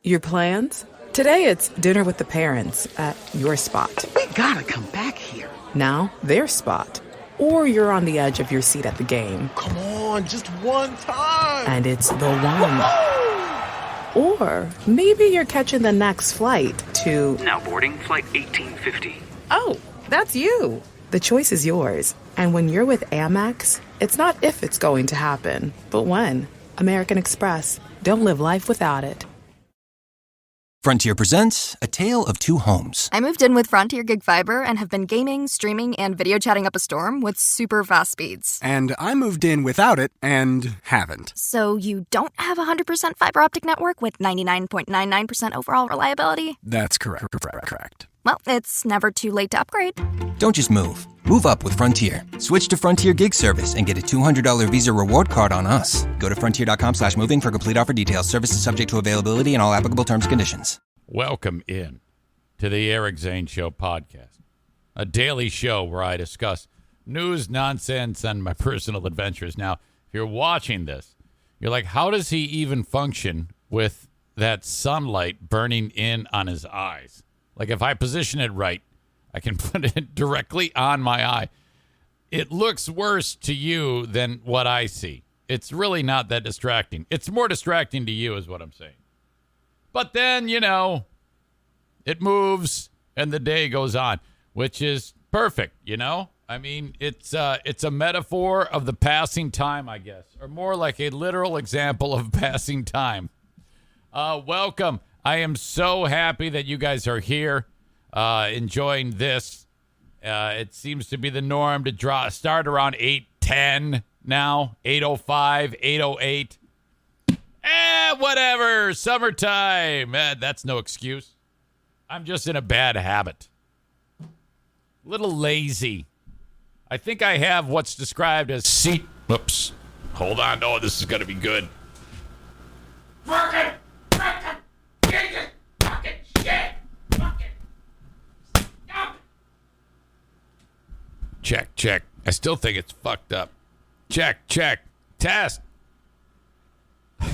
Your plans? Today it's dinner with the parents at your spot. We gotta come back here. Now, their spot. Or you're on the edge of your seat at the game. Come on, just one time. And it's the one. Or maybe you're catching the next flight to... Now boarding flight 1850. Oh, that's you. The choice is yours. And when you're with Amex, it's not if it's going to happen, but when. American Express. Don't live life without it. Frontier presents A Tale of Two Homes. I moved in with Frontier Gig Fiber and have been gaming, streaming, and video chatting up a storm with super fast speeds. And I moved in without it and haven't. So you don't have 100% fiber optic network with 99.99% overall reliability? That's correct. Well, it's never too late to upgrade. Don't just move. Move up with Frontier. Switch to Frontier Gig Service and get a $200 Visa reward card on us. Go to frontier.com/moving for complete offer details. Service is subject to availability and all applicable terms and conditions. Welcome in to the Eric Zane Show podcast, a daily show where I discuss news, nonsense, and my personal adventures. Now, if you're watching this, you're like, how does he even function with that sunlight burning in on his eyes? Like, if I position it right, I can put it directly on my eye. It looks worse to you than what I see. It's really not that distracting. It's more distracting to you is what I'm saying. But then, you know, it moves and the day goes on, which is perfect, you know? I mean, it's a metaphor of the passing time, I guess, or more like a literal example of passing time. Welcome. I am so happy that you guys are here. Enjoying this. It seems to be the norm to start around 8:10 now, 8:05, 8:08. Whatever, summertime. That's no excuse. I'm just in a bad habit. A little lazy. I think I have what's described as Oops. Hold on. Oh, this is going to be good. Fucking Jesus fucking shit. Check. I still think it's fucked up. Check. Test. All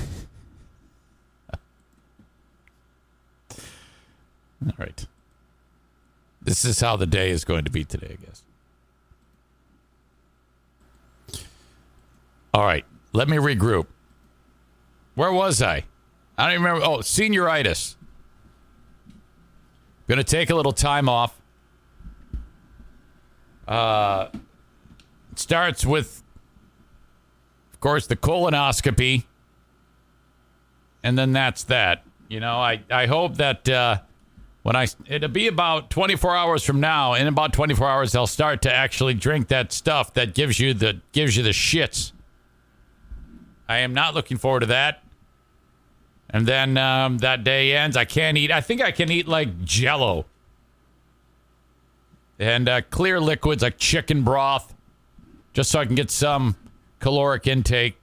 right. This is how the day is going to be today, I guess. All right. Let me regroup. Where was I? I don't even remember. Oh, senioritis. Going to take a little time off. It starts with, of course, the colonoscopy. And then that's that. You know, I hope that it'll be about 24 hours from now. In about 24 hours, I'll start to actually drink that stuff that gives you the shits. I am not looking forward to that. And then that day ends. I can't eat. I think I can eat like Jell-O. And clear liquids like chicken broth, just so I can get some caloric intake.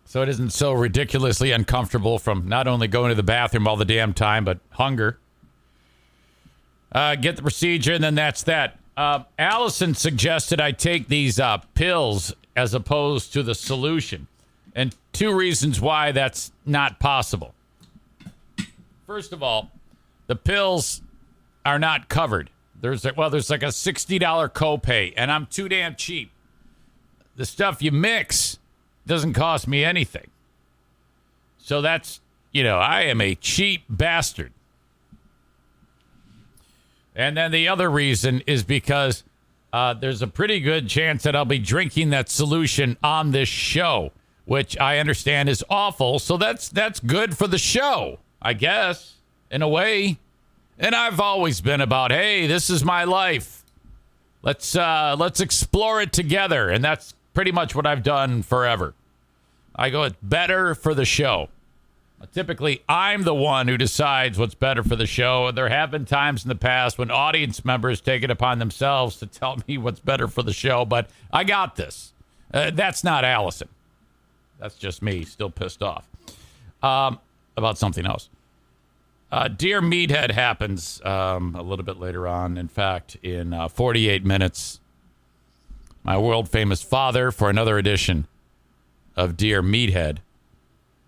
So it isn't so ridiculously uncomfortable from not only going to the bathroom all the damn time, but hunger. Get the procedure, and then that's that. Allison suggested I take these pills as opposed to the solution. And two reasons why that's not possible. First of all, the pills are not covered. There's like a $60 copay, and I'm too damn cheap. The stuff you mix doesn't cost me anything. So that's, I am a cheap bastard. And then the other reason is because there's a pretty good chance that I'll be drinking that solution on this show, which I understand is awful. So that's good for the show, I guess, in a way. And I've always been about, hey, this is my life. Let's explore it together. And that's pretty much what I've done forever. I go, it's better for the show. Typically, I'm the one who decides what's better for the show. There have been times in the past when audience members take it upon themselves to tell me what's better for the show, but I got this. That's not Allison. That's just me, still pissed off about something else. Dear Meathead happens a little bit later on. In fact, in 48 minutes, my world-famous father for another edition of Dear Meathead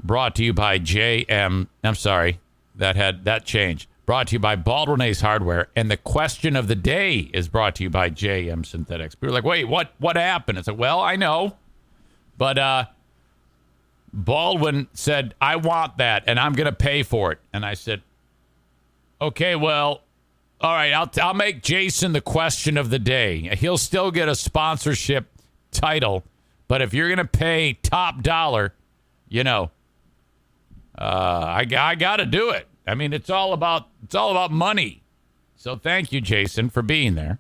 brought to you by JM. I'm sorry, that changed. Brought to you by Baldwin Ace Hardware. And the question of the day is brought to you by JM Synthetics. We were like, wait, what happened? It's like, well, I know. But Baldwin said, I want that, and I'm going to pay for it. And I said, okay, well, all right, I'll make Jason the question of the day. He'll still get a sponsorship title, but if you're going to pay top dollar, I got to do it. I mean, it's all about money. So thank you, Jason, for being there.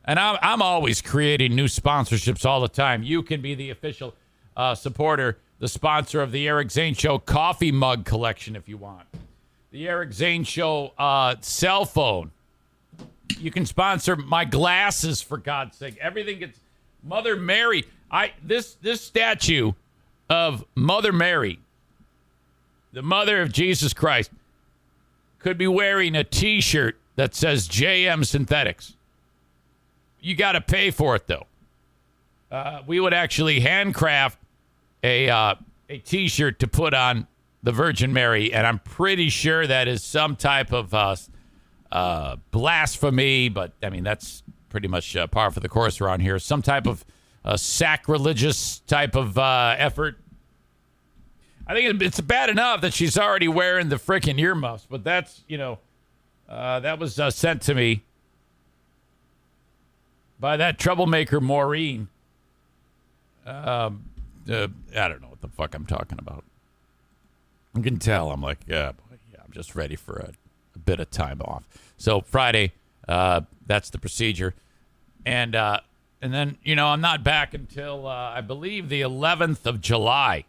And I'm always creating new sponsorships all the time. You can be the official supporter, the sponsor of the Eric Zane Show coffee mug collection if you want. The Eric Zane Show cell phone. You can sponsor my glasses, for God's sake. Everything gets Mother Mary. This statue of Mother Mary, the mother of Jesus Christ, could be wearing a T-shirt that says JM Synthetics. You got to pay for it, though. We would actually handcraft a T-shirt to put on the Virgin Mary, and I'm pretty sure that is some type of blasphemy, but, I mean, that's pretty much par for the course around here. Some type of sacrilegious type of effort. I think it's bad enough that she's already wearing the frickin' earmuffs, but that's, that was sent to me by that troublemaker Maureen. I don't know what the fuck I'm talking about. You can tell I'm like, I'm just ready for a bit of time off. So Friday, that's the procedure. And then, I'm not back until, I believe, the 11th of July.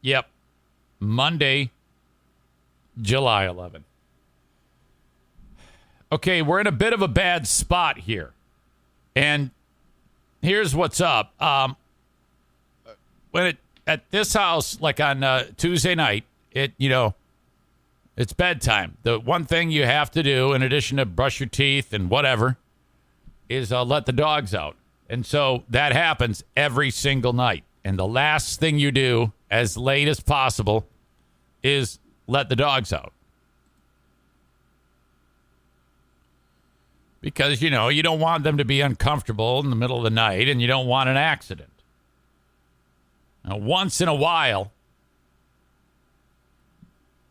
Yep. Monday, July 11th. Okay, we're in a bit of a bad spot here. And here's what's up. At this house, like on Tuesday night, it's bedtime. The one thing you have to do, in addition to brush your teeth and whatever, is let the dogs out. And so that happens every single night. And the last thing you do, as late as possible, is let the dogs out. Because, you don't want them to be uncomfortable in the middle of the night, and you don't want an accident. Now, once in a while,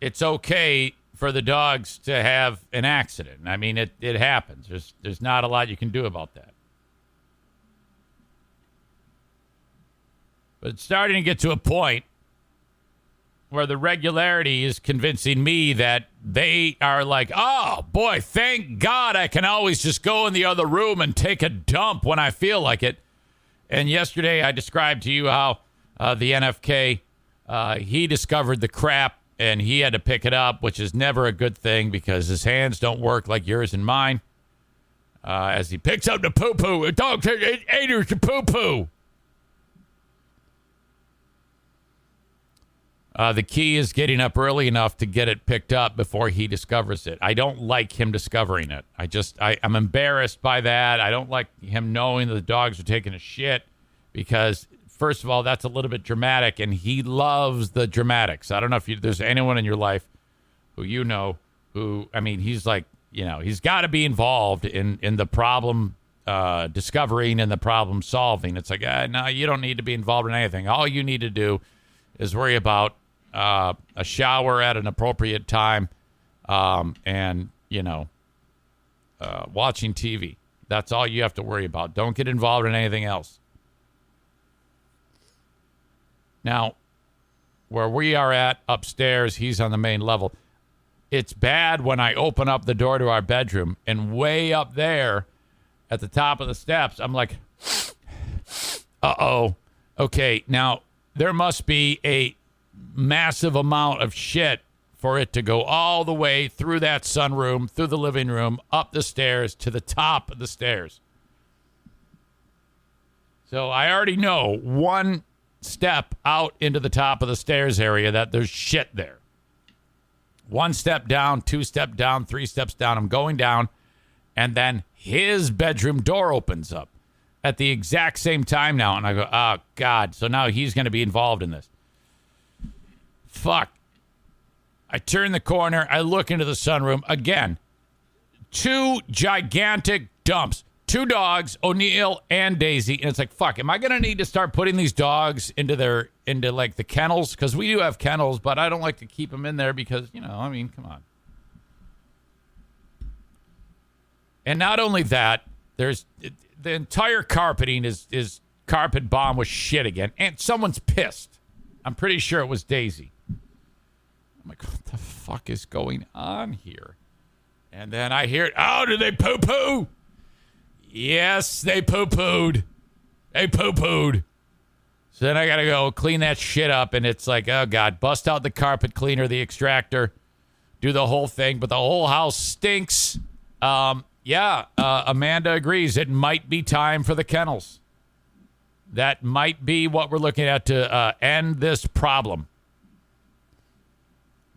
it's okay for the dogs to have an accident. I mean, it happens. There's not a lot you can do about that. But it's starting to get to a point where the regularity is convincing me that they are like, oh, boy, thank God I can always just go in the other room and take a dump when I feel like it. And yesterday I described to you how the NFK, he discovered the crap and he had to pick it up, which is never a good thing because his hands don't work like yours and mine. As he picks up the poo-poo, a dog ate her to poo-poo. The key is getting up early enough to get it picked up before he discovers it. I don't like him discovering it. I'm embarrassed by that. I don't like him knowing that the dogs are taking a shit because, first of all, that's a little bit dramatic, and he loves the dramatics. I don't know if there's anyone in your life who he's like, he's got to be involved in the problem discovering and the problem solving. It's like, no, you don't need to be involved in anything. All you need to do is worry about a shower at an appropriate time, and watching TV. That's all you have to worry about. Don't get involved in anything else. Now, where we are at upstairs, he's on the main level. It's bad when I open up the door to our bedroom, and way up there at the top of the steps, I'm like, uh-oh. Okay, now there must be a massive amount of shit for it to go all the way through that sunroom, through the living room, up the stairs, to the top of the stairs. So I already know one step out into the top of the stairs area that there's shit there. One step down, 2 steps down, 3 steps down. I'm going down, and then his bedroom door opens up. at the exact same time now. And I go, oh, God. So now he's going to be involved in this. Fuck. I turn the corner. I look into the sunroom. Again, 2 gigantic dumps. 2 dogs, O'Neill and Daisy. And it's like, fuck, am I going to need to start putting these dogs into like the kennels? Because we do have kennels, but I don't like to keep them in there because, come on. And not only that, there's the entire carpeting is carpet bomb with shit again. And someone's pissed. I'm pretty sure it was Daisy. I'm like, what the fuck is going on here? And then I hear, oh, did they poo-poo? Yes, they poo-pooed. They poo-pooed. So then I got to go clean that shit up. And it's like, oh, God, bust out the carpet cleaner, the extractor, do the whole thing. But the whole house stinks. Amanda agrees. It might be time for the kennels. That might be what we're looking at to end this problem.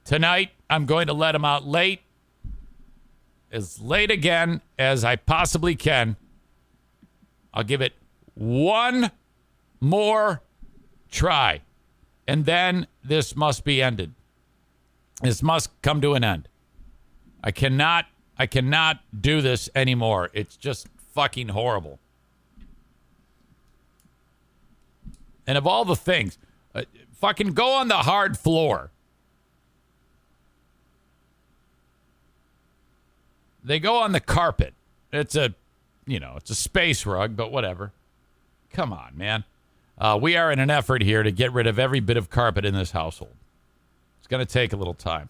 Tonight, I'm going to let them out late. As late again as I possibly can. I'll give it one more try. And then this must be ended. This must come to an end. I cannot do this anymore. It's just fucking horrible. And of all the things, fucking go on the hard floor. They go on the carpet. It's a space rug, but whatever. Come on, man. We are in an effort here to get rid of every bit of carpet in this household. It's going to take a little time.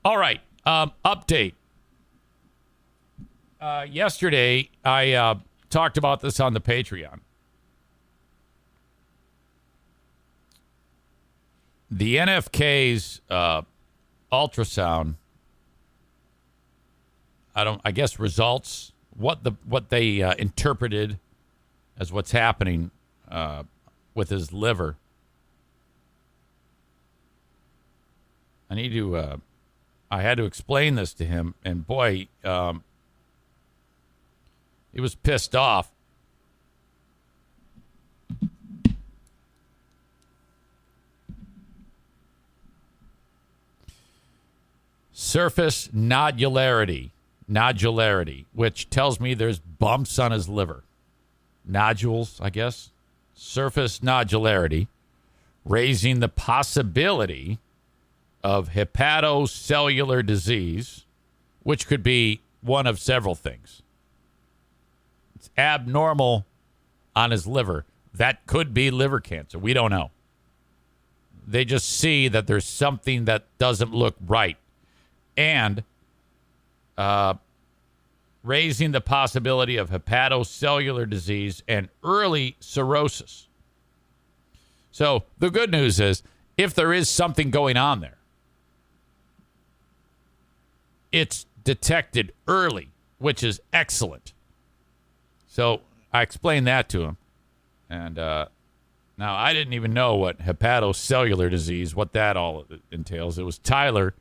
All right. Update. Yesterday, I talked about this on the Patreon. The NFK's ultrasound, I guess results, what they interpreted as what's happening with his liver. I had to explain this to him, and boy, he was pissed off. Surface nodularity, which tells me there's bumps on his liver. Nodules, I guess. Surface nodularity, raising the possibility of hepatocellular disease, which could be one of several things. It's abnormal on his liver. That could be liver cancer. We don't know. They just see that there's something that doesn't look right. And raising the possibility of hepatocellular disease and early cirrhosis. So the good news is, if there is something going on there, it's detected early, which is excellent. So I explained that to him. And now I didn't even know what hepatocellular disease, what that all entails. It was Tyler,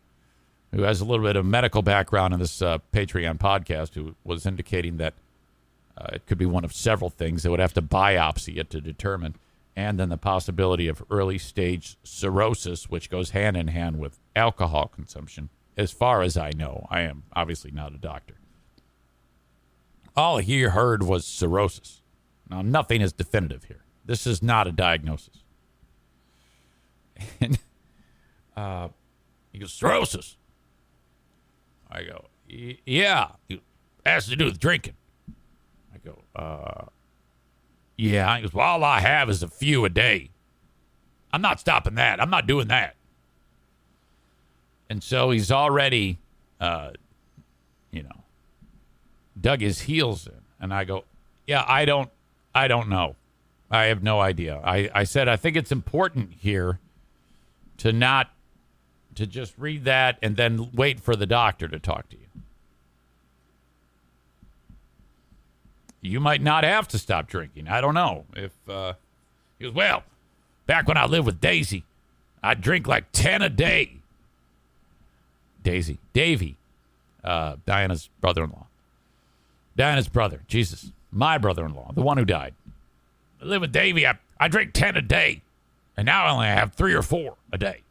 who has a little bit of medical background in this Patreon podcast, who was indicating that it could be one of several things. They would have to biopsy it to determine. And then the possibility of early stage cirrhosis, which goes hand in hand with alcohol consumption. As far as I know, I am obviously not a doctor. All he heard was cirrhosis. Now, nothing is definitive here. This is not a diagnosis. And he goes, cirrhosis. I go, yeah. It has to do with drinking. I go, yeah. He goes, well, all I have is a few a day. I'm not stopping that. I'm not doing that. And so he's already, dug his heels in. And I go, yeah, I don't know. I have no idea. I said, I think it's important here to just read that and then wait for the doctor to talk to you. You might not have to stop drinking. I don't know. If he goes, well, back when I lived with Daisy, I'd drink like 10 a day. Davey, Diana's brother-in-law. Diana's brother. Jesus. my brother-in-law, the one who died. I live with Davey. I drink 10 a day, and now I only have 3 or 4 a day.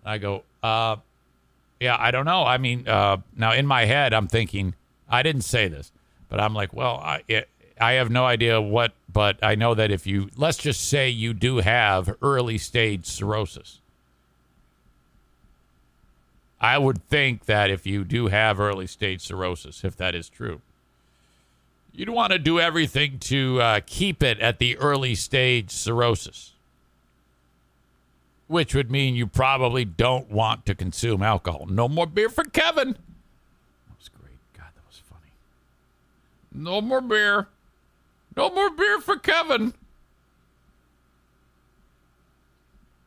I go, yeah, I don't know. I mean, now in my head, I'm thinking, I didn't say this, but I'm like, well, I have no idea what, but I know that if you, let's just say you do have early stage cirrhosis. I would think that if you do have early stage cirrhosis, if that is true, you'd want to do everything to keep it at the early stage cirrhosis, which would mean you probably don't want to consume alcohol. No more beer for Kevin. That was great. God, that was funny. No more beer. No more beer for Kevin.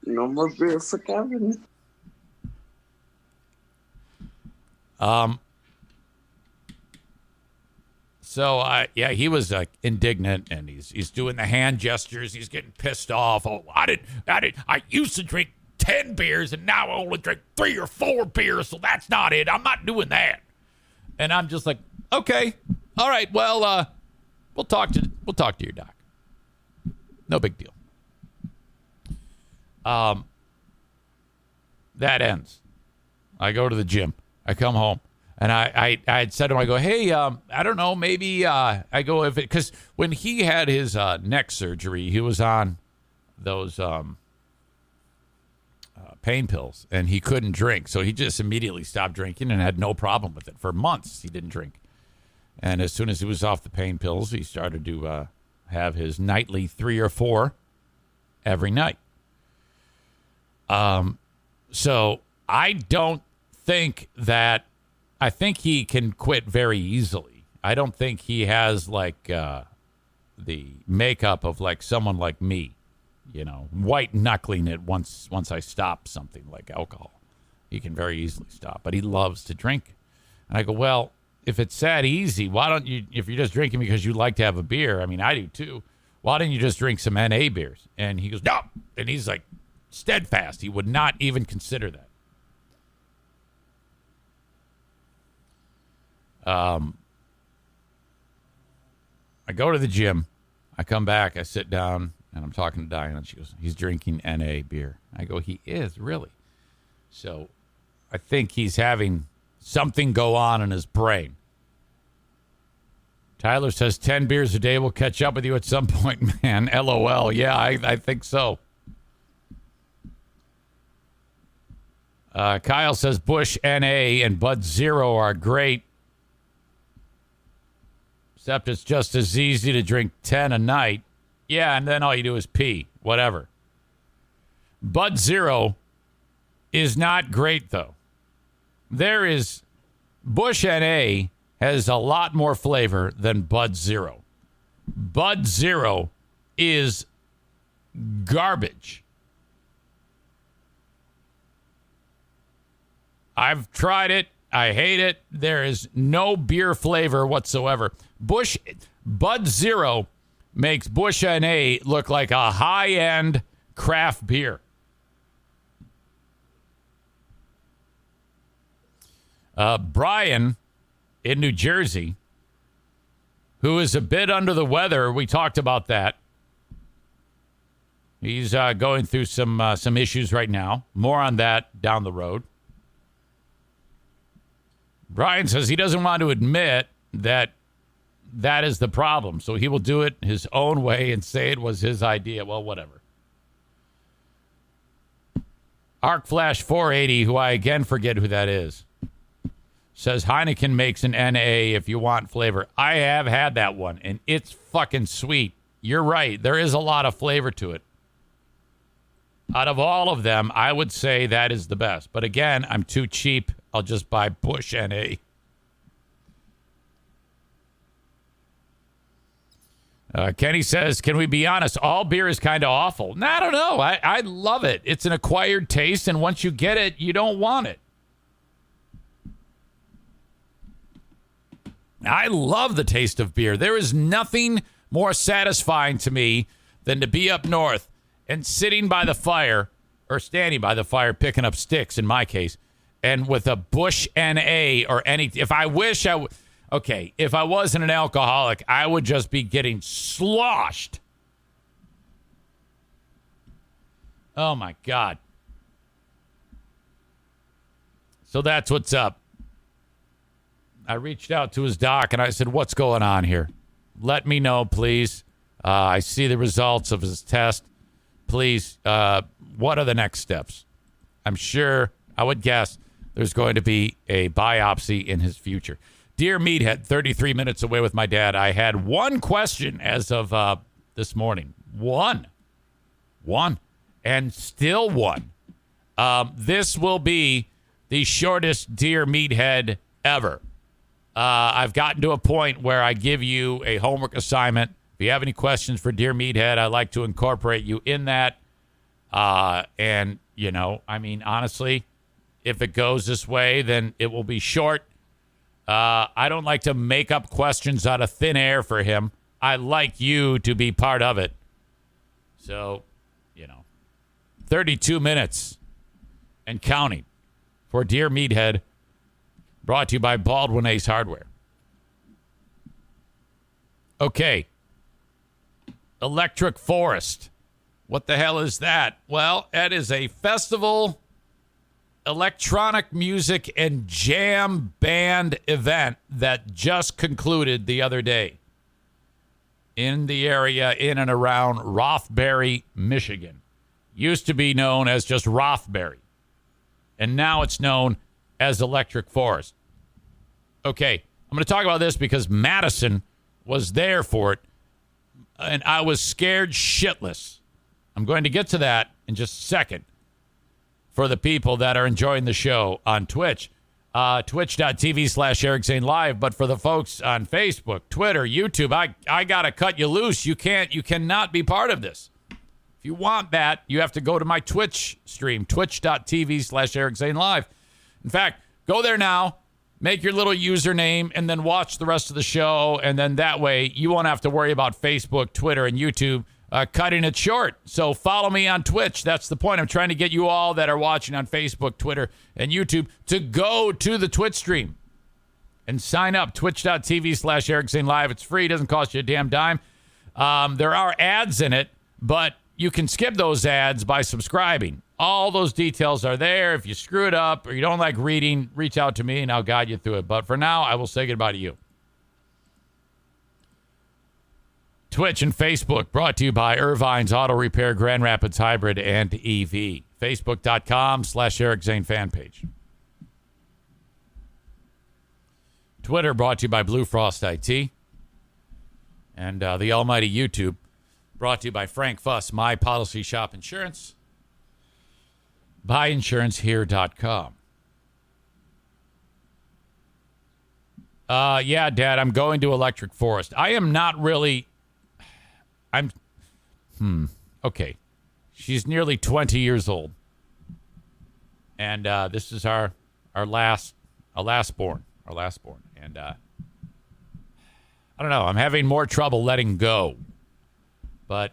No more beer for Kevin. So he was indignant, and he's doing the hand gestures. He's getting pissed off. Oh, I used to drink 10 beers, and now I only drink 3 or 4 beers. So that's not it. I'm not doing that. And I'm just like, okay, all right. Well, we'll talk to your doc. No big deal. That ends. I go to the gym. I come home. And I had said to him, I go, hey, I don't know, maybe I go, if it, because when he had his neck surgery, he was on those pain pills, and he couldn't drink. So he just immediately stopped drinking and had no problem with it. For months, he didn't drink. And as soon as he was off the pain pills, he started to have his nightly 3 or 4 every night. So I don't think that, I think he can quit very easily. I don't think he has like the makeup of like someone like me, white knuckling it once I stop something like alcohol. He can very easily stop, but he loves to drink. And I go, well, if it's that easy, why don't you, if you're just drinking because you like to have a beer, I mean, I do too, why don't you just drink some NA beers? And he goes, no. And he's like steadfast. He would not even consider that. I go to the gym. I come back. I sit down, and I'm talking to Diane, and she goes, he's drinking NA beer. I go, he is, really? So I think he's having something go on in his brain. Tyler says 10 beers a day will catch up with you at some point, man. LOL. Yeah, I think so. Kyle says Bush NA and Bud Zero are great. Except it's just as easy to drink 10 a night. Yeah, and then all you do is pee. Whatever. Bud Zero is not great, though. Bush NA has a lot more flavor than Bud Zero. Bud Zero is garbage. I've tried it. I hate it. There is no beer flavor whatsoever. Bud Zero makes Bush NA look like a high-end craft beer. Brian in New Jersey, who is a bit under the weather, we talked about that. He's going through some issues right now. More on that down the road. Brian says he doesn't want to admit that is the problem, so he will do it his own way and say it was his idea. Well, whatever. Arc Flash 480, who I again forget who that is, says Heineken makes an NA if you want flavor. I have had that one, and it's fucking sweet. You're right. There is a lot of flavor to it. Out of all of them, I would say that is the best. But again, I'm too cheap. I'll just buy Bush NA. Kenny says, can we be honest? All beer is kind of awful. No, I don't know. I love it. It's an acquired taste, and once you get it, you don't want it. I love the taste of beer. There is nothing more satisfying to me than to be up north and sitting by the fire, or standing by the fire, picking up sticks in my case, and with a Bush NA or any. If I wish Okay, if I wasn't an alcoholic, I would just be getting sloshed. Oh, my God. So that's what's up. I reached out to his doc, and I said, what's going on here? Let me know, please. I see the results of his test. Please, what are the next steps? I'm sure, I would guess, there's going to be a biopsy in his future. Dear Meathead, 33 minutes away with my dad. I had one question as of this morning. One. And still one. This will be the shortest Dear Meathead ever. I've gotten to a point where I give you a homework assignment. If you have any questions for Dear Meathead, I'd like to incorporate you in that. And, honestly, if it goes this way, then it will be short. I don't like to make up questions out of thin air for him. I like you to be part of it. So, 32 minutes and counting for Dear Meathead, brought to you by Baldwin Ace Hardware. Okay. Electric Forest. What the hell is that? Well, that is a festival, electronic music, and jam band event that just concluded the other day in the area in and around Rothbury, Michigan. Used to be known as just Rothbury, and now it's known as Electric Forest. Okay, I'm going to talk about this because Madison was there for it, and I was scared shitless. I'm going to get to that in just a second for the people that are enjoying the show on Twitch, twitch.tv/Eric Zane Live. But for the folks on Facebook, Twitter, YouTube, I got to cut you loose. You cannot be part of this. If you want that, you have to go to my Twitch stream, twitch.tv/Eric Zane Live. In fact, go there now, make your little username, and then watch the rest of the show. And then that way you won't have to worry about Facebook, Twitter, and YouTube cutting it short. So follow me on Twitch. That's the point. I'm trying to get you all that are watching on Facebook, Twitter, and YouTube to go to the Twitch stream and sign up. Twitch.tv/Eric Zane Live. It's free. It doesn't cost you a damn dime. There are ads in it, but you can skip those ads by subscribing. All those details are there. If you screw it up or you don't like reading, reach out to me and I'll guide you through it. But for now, I will say goodbye to you. Twitch and Facebook brought to you by Irvine's Auto Repair, Grand Rapids Hybrid, and EV. Facebook.com/Eric Zane fan page. Twitter brought to you by Blue Frost IT. And the almighty YouTube brought to you by Frank Fuss, My Policy Shop Insurance. BuyInsuranceHere.com. Yeah, Dad, I'm going to Electric Forest. I am not really... Okay. She's nearly 20 years old. And this is our last born. And I don't know. I'm having more trouble letting go. But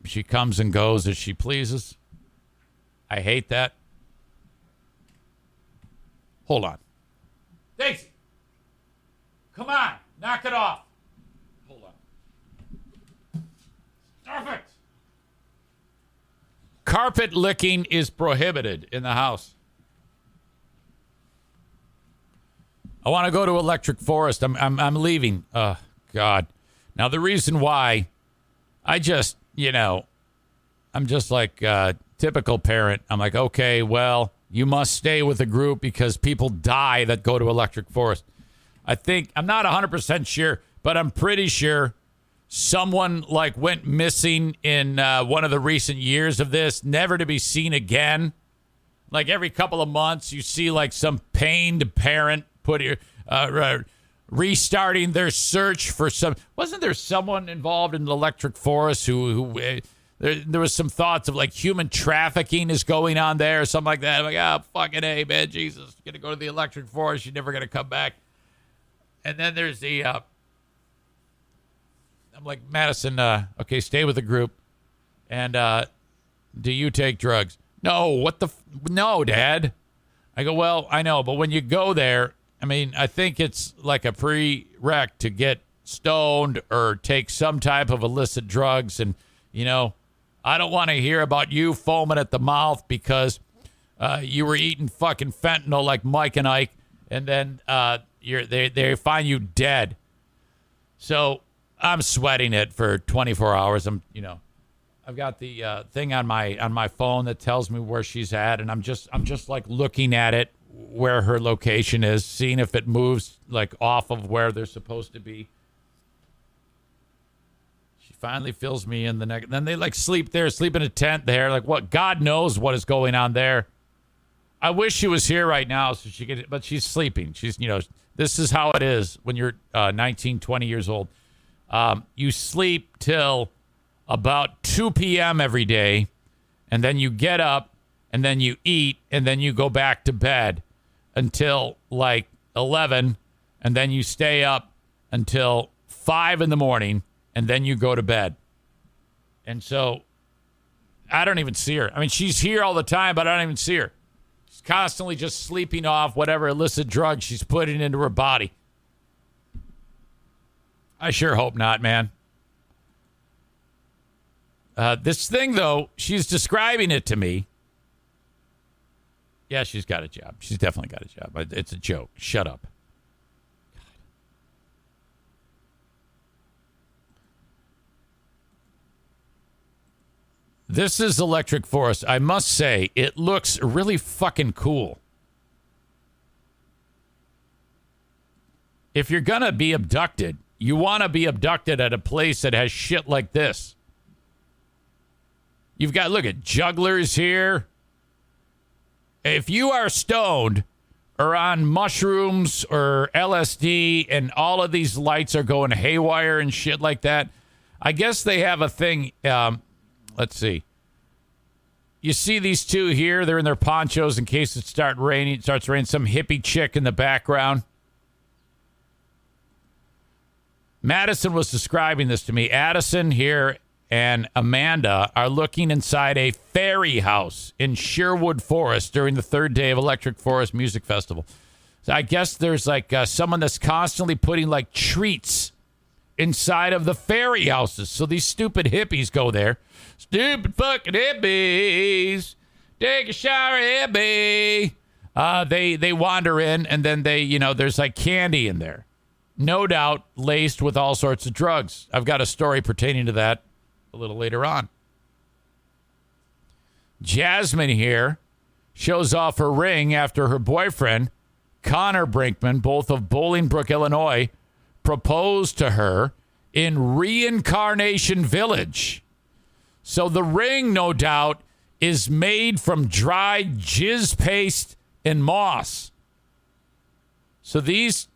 she comes and goes as she pleases. I hate that. Hold on. Daisy! Come on! Knock it off! Hold on. Stop it! Carpet licking is prohibited in the house. I want to go to Electric Forest. I'm leaving. Oh, God. Now, the reason why I'm just like a typical parent. I'm like, okay, well, you must stay with the group because people die that go to Electric Forest. I'm not 100% sure, but I'm pretty sure someone went missing in one of the recent years of this, never to be seen again. Like every couple of months, you see some pained parent restarting their search for some. Wasn't there someone involved in the Electric Forest who there was some thoughts of human trafficking is going on there or something like that? I'm like, fucking A, man, Jesus, you're gonna go to the Electric Forest, you're never gonna come back. And then there's the I'm like, Madison, okay, stay with the group. And do you take drugs? No, no, Dad. I go, well, I know, but when you go there, I mean, I think it's like a prereq to get stoned or take some type of illicit drugs. And, you know, I don't want to hear about you foaming at the mouth because you were eating fucking fentanyl like Mike and Ike, and then they find you dead. So I'm sweating it for 24 hours. I've got the thing on my phone that tells me where she's at, and I'm just like looking at it, where her location is, seeing if it moves like off of where they're supposed to be. She finally fills me in the neck. Then they like sleep in a tent there. Like what? God knows what is going on there. I wish she was here right now so she could, but she's sleeping. She's, this is how it is when you're 19, 20 years old. You sleep till about 2 p.m. every day, and then you get up, and then you eat, and then you go back to bed until like 11, and then you stay up until 5 in the morning, and then you go to bed. And so I don't even see her. I mean, she's here all the time, but I don't even see her. She's constantly just sleeping off whatever illicit drug she's putting into her body. I sure hope not, man. This thing, though, she's describing it to me. Yeah, she's got a job. She's definitely got a job. It's a joke. Shut up. God. This is Electric Forest. I must say, it looks really fucking cool. If you're going to be abducted, you want to be abducted at a place that has shit like this. You've got, look at jugglers here. If you are stoned or on mushrooms or LSD and all of these lights are going haywire and shit like that, I guess they have a thing. Let's see. You see these two here? They're in their ponchos in case it starts raining. Some hippie chick in the background. Madison was describing this to me. Addison here and Amanda are looking inside a fairy house in Sherwood Forest during the third day of Electric Forest Music Festival. So I guess there's like someone that's constantly putting like treats inside of the fairy houses. So these stupid hippies go there. Stupid fucking hippies. Take a shower, hippie. They wander in, and then there's like candy in there. No doubt laced with all sorts of drugs. I've got a story pertaining to that a little later on. Jasmine here shows off her ring after her boyfriend, Connor Brinkman, both of Bolingbrook, Illinois, proposed to her in Reincarnation Village. So the ring, no doubt, is made from dried jizz paste and moss. So these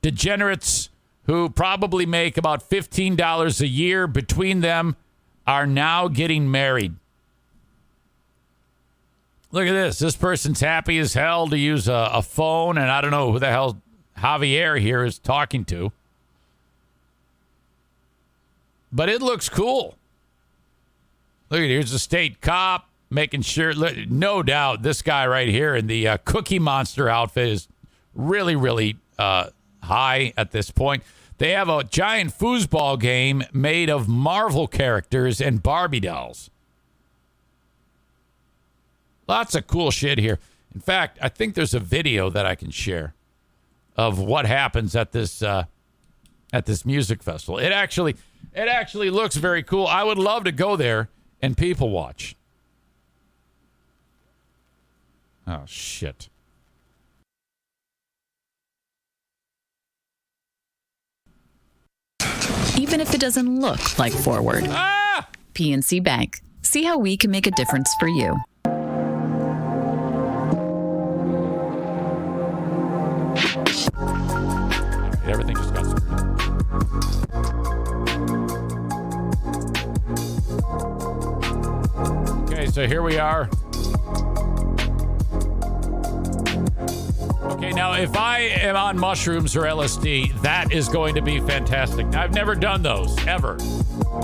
degenerates who probably make about $15 a year between them are now getting married. Look at this. This person's happy as hell to use a phone, and I don't know who the hell Javier here is talking to. But it looks cool. Look at here's a state cop making sure. Look, no doubt this guy right here in the Cookie Monster outfit is really, really high at this point. They have a giant foosball game made of Marvel characters and Barbie dolls. Lots of cool shit here. In fact, I think there's a video that I can share of what happens at this music festival. It actually looks very cool. I would love to go there and people watch. Oh, shit. Even if it doesn't look like forward. PNC Bank. See how we can make a difference for you. Everything just got screwed. Okay, so here we are. Okay, now if I am on mushrooms or LSD, that is going to be fantastic. Now, I've never done those, ever.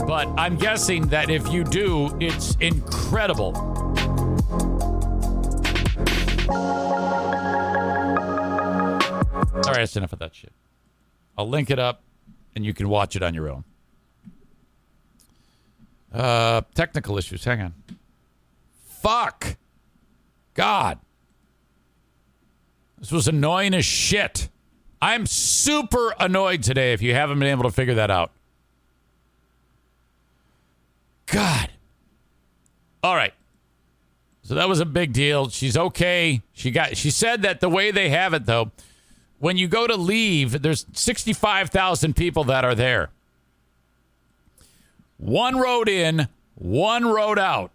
But I'm guessing that if you do, it's incredible. that's enough of that shit. I'll link it up, and you can watch it on your own. Technical issues. Hang on. Fuck. God. This was annoying as shit. I'm super annoyed today if you haven't been able to figure that out. God. All right. So that was a big deal. She's okay. She said that the way they have it, though, when you go to leave, there's 65,000 people that are there. One road in, one road out.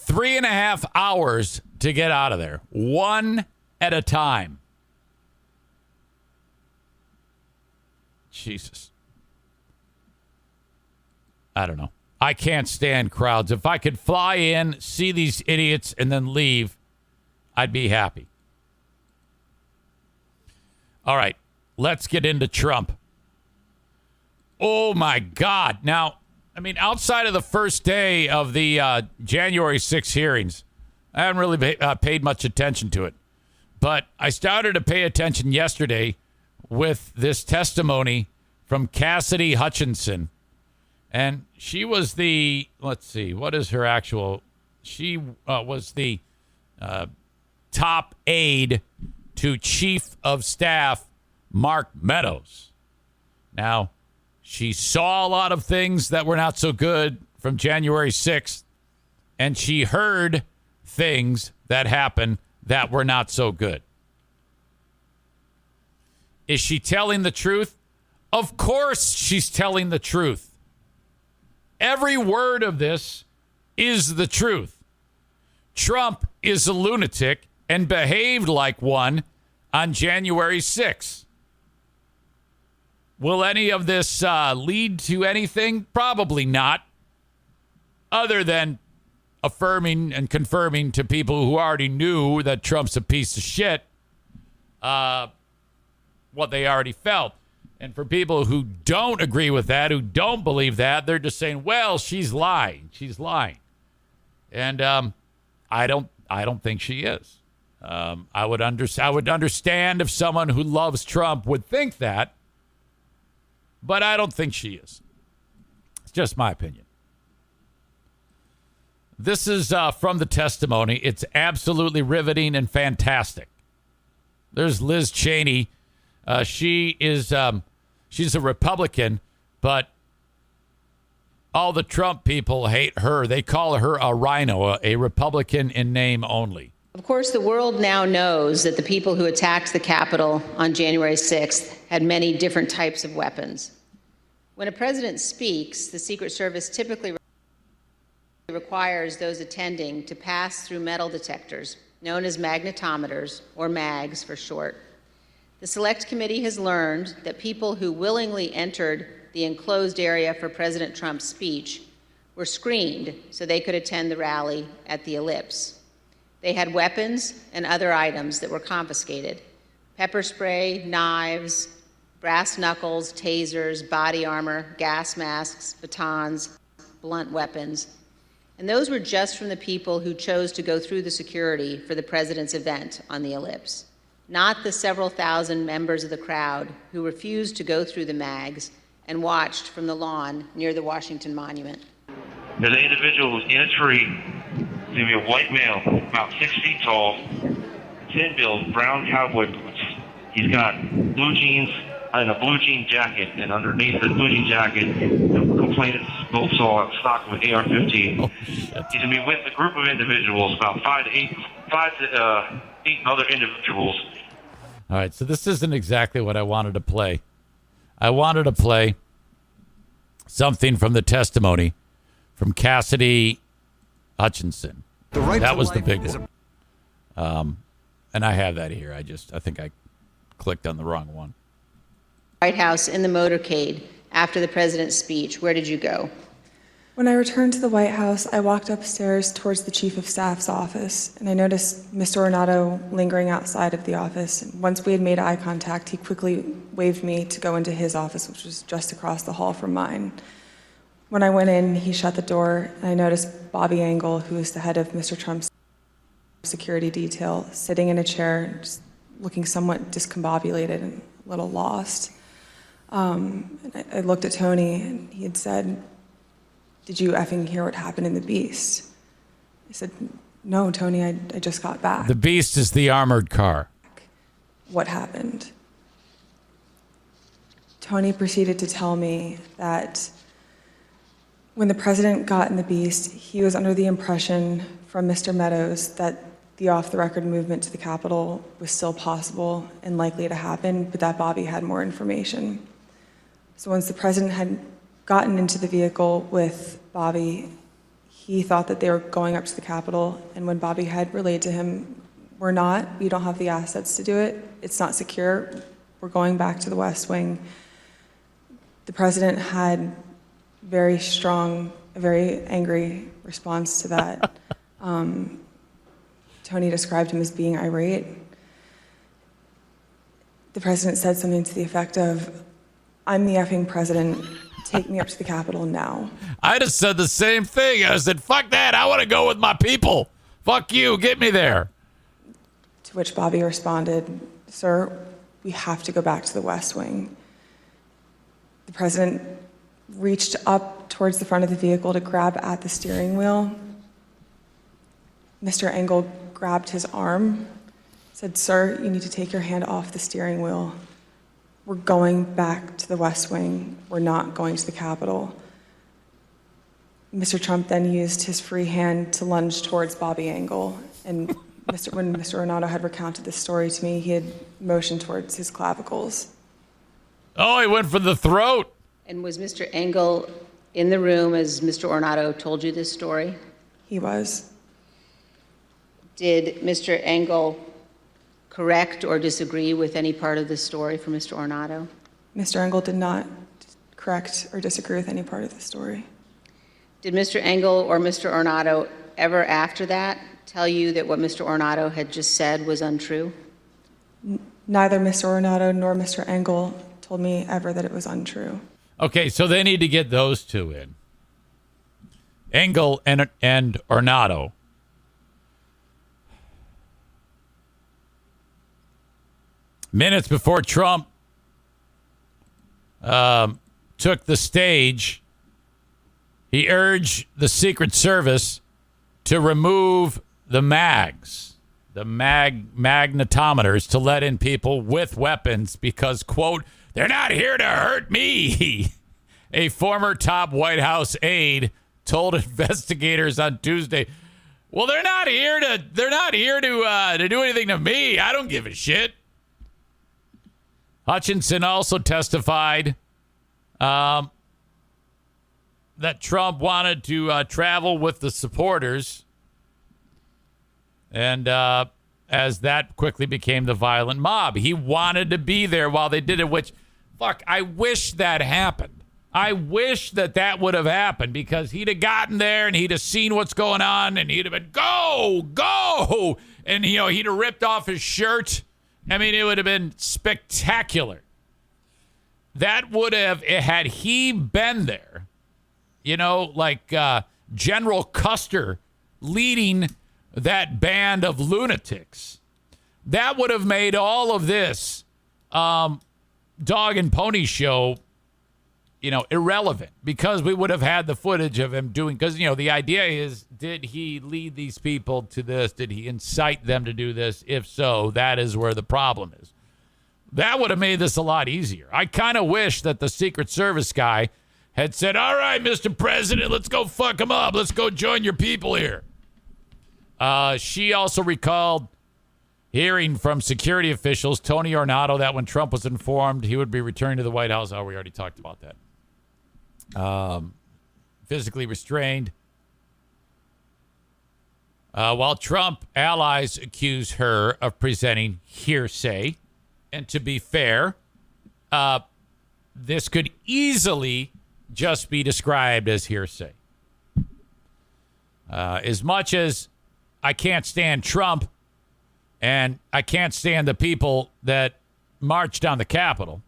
3.5 hours to get out of there. One at a time. Jesus. I don't know. I can't stand crowds. If I could fly in, see these idiots, and then leave, I'd be happy. All right, let's get into Trump. Oh, my God. Now, I mean, outside of the first day of the January 6th hearings, I haven't really paid much attention to it. But I started to pay attention yesterday with this testimony from Cassidy Hutchinson. And she was let's see, what is her actual, she was the top aide to Chief of Staff Mark Meadows. Now, she saw a lot of things that were not so good from January 6th, and she heard things that happened that were not so good. Is she telling the truth? Of course she's telling the truth. Every word of this is the truth. Trump is a lunatic and behaved like one on January 6th. Will any of this lead to anything? Probably not. Other than affirming and confirming to people who already knew that Trump's a piece of shit, what they already felt. And for people who don't agree with that, who don't believe that, they're just saying, well, she's lying. She's lying. And I don't think she is. I would understand if someone who loves Trump would think that, but I don't think she is. It's just my opinion. This is from the testimony. It's absolutely riveting and fantastic. There's Liz Cheney. She's a Republican, but all the Trump people hate her. They call her a rhino, a Republican in name only. Of course, the world now knows that the people who attacked the Capitol on January 6th had many different types of weapons. When a president speaks, the Secret Service typically requires those attending to pass through metal detectors, known as magnetometers, or MAGs for short. The Select Committee has learned that people who willingly entered the enclosed area for President Trump's speech were screened so they could attend the rally at the Ellipse. They had weapons and other items that were confiscated: pepper spray, knives, brass knuckles, tasers, body armor, gas masks, batons, blunt weapons. And those were just from the people who chose to go through the security for the president's event on the Ellipse, not the several thousand members of the crowd who refused to go through the MAGs and watched from the lawn near the Washington Monument. There's an individual in a tree. He's going to be a white male, about 6 feet tall, thin build, brown cowboy boots. He's got blue jeans and a blue jean jacket, and underneath the blue jean jacket, the complainants both saw a stock of an AR-15. Oh, he's going to be with a group of individuals, about five to eight other individuals. All right, so this isn't exactly what I wanted to play. I wanted to play something from the testimony from Cassidy Hutchinson. That was the big one. And I have that here. I think I clicked on the wrong one. White House in the motorcade after the president's speech. Where did you go? When I returned to the White House, I walked upstairs towards the Chief of Staff's office, and I noticed Mr. Ornato lingering outside of the office. And once we had made eye contact, he quickly waved me to go into his office, which was just across the hall from mine. When I went in, he shut the door, and I noticed Bobby Engel, who is the head of Mr. Trump's security detail, sitting in a chair, just looking somewhat discombobulated and a little lost. And I looked at Tony, and he had said, "Did you effing hear what happened in the Beast?" I said, "No, Tony, I just got back." The Beast is the armored car. What happened? Tony proceeded to tell me that when the president got in the Beast, he was under the impression from Mr. Meadows that the off-the-record movement to the Capitol was still possible and likely to happen, but that Bobby had more information. So once the president had gotten into the vehicle with Bobby, he thought that they were going up to the Capitol, and when Bobby had relayed to him, "We don't have the assets to do it, it's not secure, we're going back to the West Wing," the president had a very angry response to that. Tony described him as being irate. The president said something to the effect of, "I'm the effing president, take me up to the Capitol now." I just said the same thing. I said, fuck that, I want to go with my people. Fuck you, get me there. To which Bobby responded, "Sir, we have to go back to the West Wing." The president reached up towards the front of the vehicle to grab at the steering wheel. Mr. Engel grabbed his arm, said, "Sir, you need to take your hand off the steering wheel. We're going back to the West Wing. We're not going to the Capitol." Mr. Trump then used his free hand to lunge towards Bobby Engel. And when Mr. Ornato had recounted this story to me, he had motioned towards his clavicles. Oh, he went for the throat. And was Mr. Engel in the room as Mr. Ornato told you this story? He was. Did Mr. Engel correct or disagree with any part of the story from Mr. Ornato? Mr. Engel did not correct or disagree with any part of the story. Did Mr. Engel or Mr. Ornato ever after that tell you that what Mr. Ornato had just said was untrue? Neither Mr. Ornato nor Mr. Engel told me ever that it was untrue. Okay, so they need to get those two in. Engel and Ornato. Minutes before Trump took the stage, he urged the Secret Service to remove the mags, the magnetometers, to let in people with weapons because, quote, "They're not here to hurt me," a former top White House aide told investigators on Tuesday. Well, they're not here to do anything to me. I don't give a shit. Hutchinson also testified that Trump wanted to travel with the supporters, and as that quickly became the violent mob, he wanted to be there while they did it, which, fuck, I wish that happened. I wish that would have happened because he'd have gotten there and he'd have seen what's going on and he'd have been, go, and, he'd have ripped off his shirt. I mean, it would have been spectacular. That would have, had he been there, like General Custer leading that band of lunatics, that would have made all of this dog and pony show, irrelevant, because we would have had the footage of him doing, because, the idea is, did he lead these people to this? Did he incite them to do this? If so, that is where the problem is. That would have made this a lot easier. I kind of wish that the Secret Service guy had said, "All right, Mr. President, let's go fuck him up. Let's go join your people here." She also recalled hearing from security officials, Tony Ornato, that when Trump was informed he would be returning to the White House, we already talked about that. Physically restrained. While Trump allies accuse her of presenting hearsay. And to be fair, this could easily just be described as hearsay. As much as I can't stand Trump and I can't stand the people that marched on the Capitol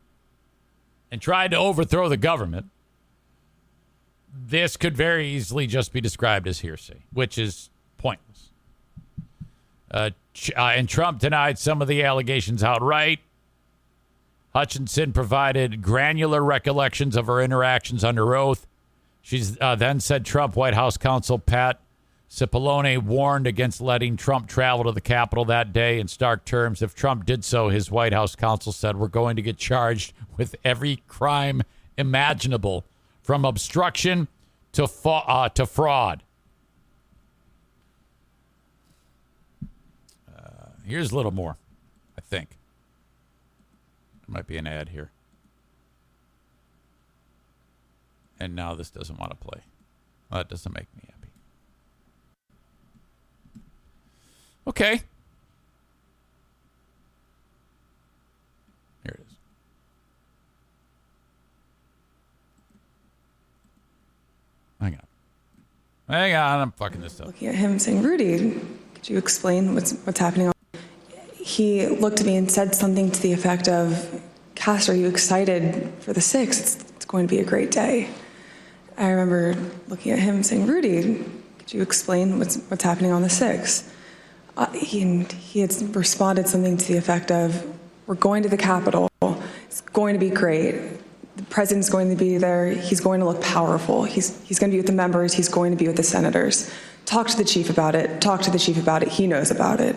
and tried to overthrow the government, this could very easily just be described as hearsay, which is pointless. And Trump denied some of the allegations outright. Hutchinson provided granular recollections of her interactions under oath. She's then said Trump White House counsel Pat Cipollone warned against letting Trump travel to the Capitol that day in stark terms. If Trump did so, his White House counsel said, we're going to get charged with every crime imaginable, from obstruction to fraud. Here's a little more, I think. There might be an ad here. And now this doesn't want to play. Well, that doesn't make me happy. Okay. Here it is. Hang on, I'm fucking this up. Looking at him saying, Rudy, could you explain what's happening? He looked at me and said something to the effect of, Cass, are you excited for the 6th? It's going to be a great day. I remember looking at him saying, Rudy, could you explain what's happening on the 6th? He had responded something to the effect of, we're going to the Capitol. It's going to be great. The president's going to be there. He's going to look powerful. He's going to be with the members. He's going to be with the senators. Talk to the chief about it. Talk to the chief about it. He knows about it.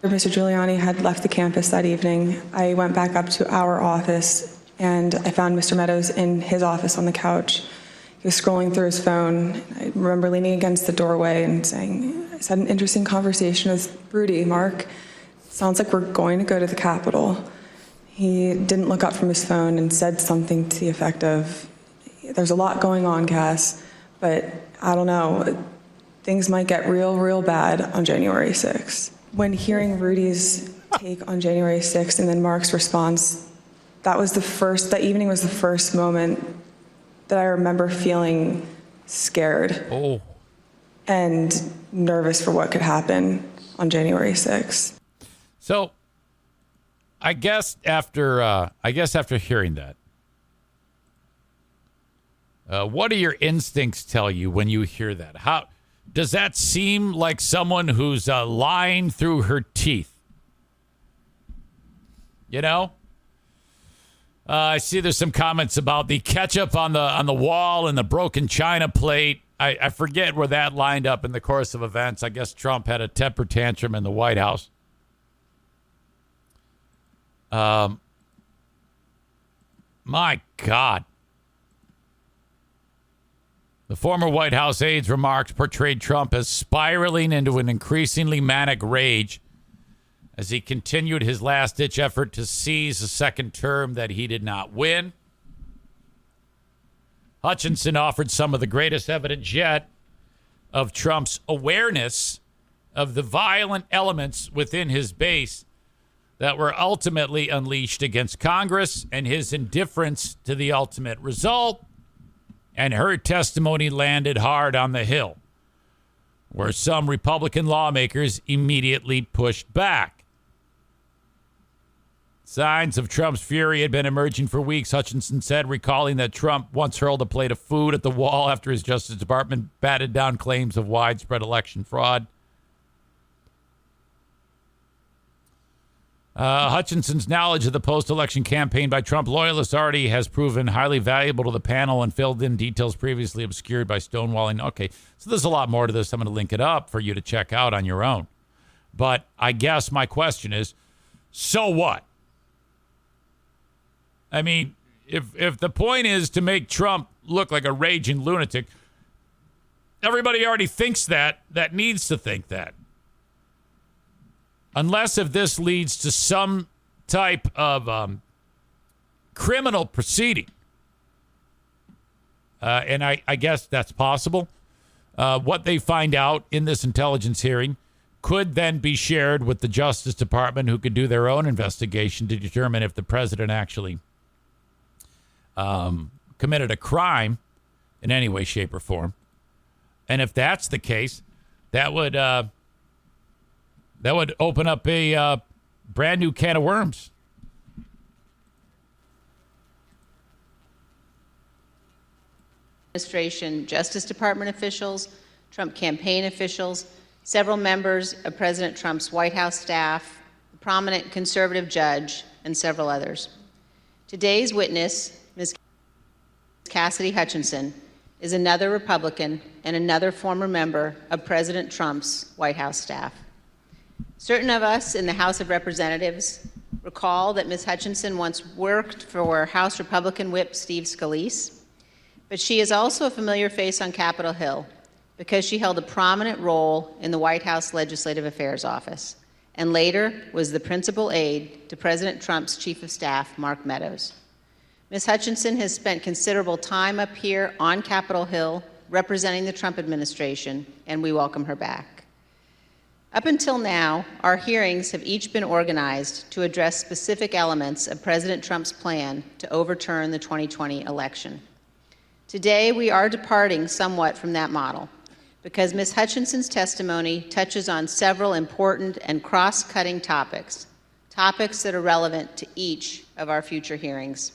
Mr. Giuliani had left the campus that evening. I went back up to our office, and I found Mr. Meadows in his office on the couch. He was scrolling through his phone. I remember leaning against the doorway and saying, I had an interesting conversation with Rudy, Mark. Sounds like we're going to go to the Capitol. He didn't look up from his phone and said something to the effect of, there's a lot going on, Cass, but I don't know. Things might get real bad on January 6th. When hearing Rudy's take on January 6th and then Mark's response, that evening was the first moment that I remember feeling scared and nervous for what could happen on January 6th. So, I guess after hearing that, what do your instincts tell you when you hear that? How does that seem like someone who's lying through her teeth? You know, I see there's some comments about the ketchup on the wall and the broken china plate. I forget where that lined up in the course of events. I guess Trump had a temper tantrum in the White House. My God. The former White House aide's remarks portrayed Trump as spiraling into an increasingly manic rage as he continued his last-ditch effort to seize a second term that he did not win. Hutchinson offered some of the greatest evidence yet of Trump's awareness of the violent elements within his base that were ultimately unleashed against Congress and his indifference to the ultimate result. And her testimony landed hard on the Hill, where some Republican lawmakers immediately pushed back. Signs of Trump's fury had been emerging for weeks, Hutchinson said, recalling that Trump once hurled a plate of food at the wall after his Justice Department batted down claims of widespread election fraud. Hutchinson's knowledge of the post-election campaign by Trump loyalists already has proven highly valuable to the panel and filled in details previously obscured by stonewalling. Okay, so there's a lot more to this. I'm going to link it up for you to check out on your own. But I guess my question is, so what? I mean, if the point is to make Trump look like a raging lunatic, everybody already thinks that needs to think that. Unless if this leads to some type of criminal proceeding. And I guess that's possible. What they find out in this intelligence hearing could then be shared with the Justice Department, who could do their own investigation to determine if the president actually committed a crime in any way, shape, or form. And if that's the case, that would open up a brand new can of worms. Administration, Justice Department officials, Trump campaign officials, several members of President Trump's White House staff, a prominent conservative judge, and several others. Today's witness, Ms. Cassidy Hutchinson, is another Republican and another former member of President Trump's White House staff. Certain of us in the House of Representatives recall that Ms. Hutchinson once worked for House Republican Whip Steve Scalise, but she is also a familiar face on Capitol Hill because she held a prominent role in the White House Legislative Affairs Office and later was the principal aide to President Trump's Chief of Staff, Mark Meadows. Ms. Hutchinson has spent considerable time up here on Capitol Hill representing the Trump administration, and we welcome her back. Up until now, our hearings have each been organized to address specific elements of President Trump's plan to overturn the 2020 election. Today, we are departing somewhat from that model because Ms. Hutchinson's testimony touches on several important and cross-cutting topics that are relevant to each of our future hearings.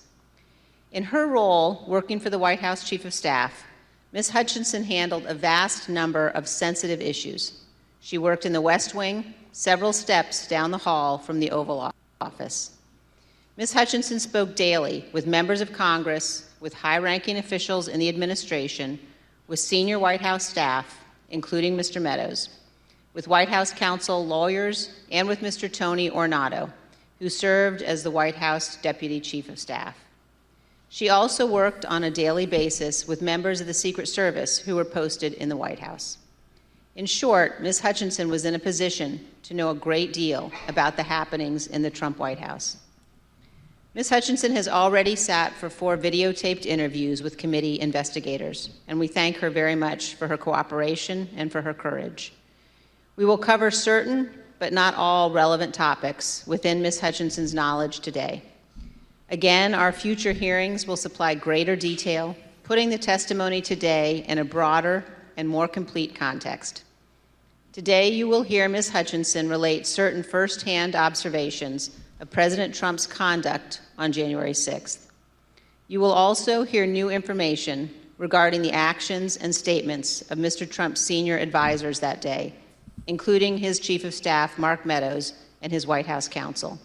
In her role working for the White House Chief of Staff, Ms. Hutchinson handled a vast number of sensitive issues. She worked in the West Wing, several steps down the hall from the Oval Office. Ms. Hutchinson spoke daily with members of Congress, with high-ranking officials in the administration, with senior White House staff, including Mr. Meadows, with White House counsel, lawyers, and with Mr. Tony Ornato, who served as the White House Deputy Chief of Staff. She also worked on a daily basis with members of the Secret Service who were posted in the White House. In short, Ms. Hutchinson was in a position to know a great deal about the happenings in the Trump White House. Ms. Hutchinson has already sat for 4 videotaped interviews with committee investigators, and we thank her very much for her cooperation and for her courage. We will cover certain, but not all, relevant topics within Ms. Hutchinson's knowledge today. Again, our future hearings will supply greater detail, putting the testimony today in a broader and more complete context. Today, you will hear Ms. Hutchinson relate certain firsthand observations of President Trump's conduct on January 6th. You will also hear new information regarding the actions and statements of Mr. Trump's senior advisors that day, including his Chief of Staff, Mark Meadows, and his White House counsel.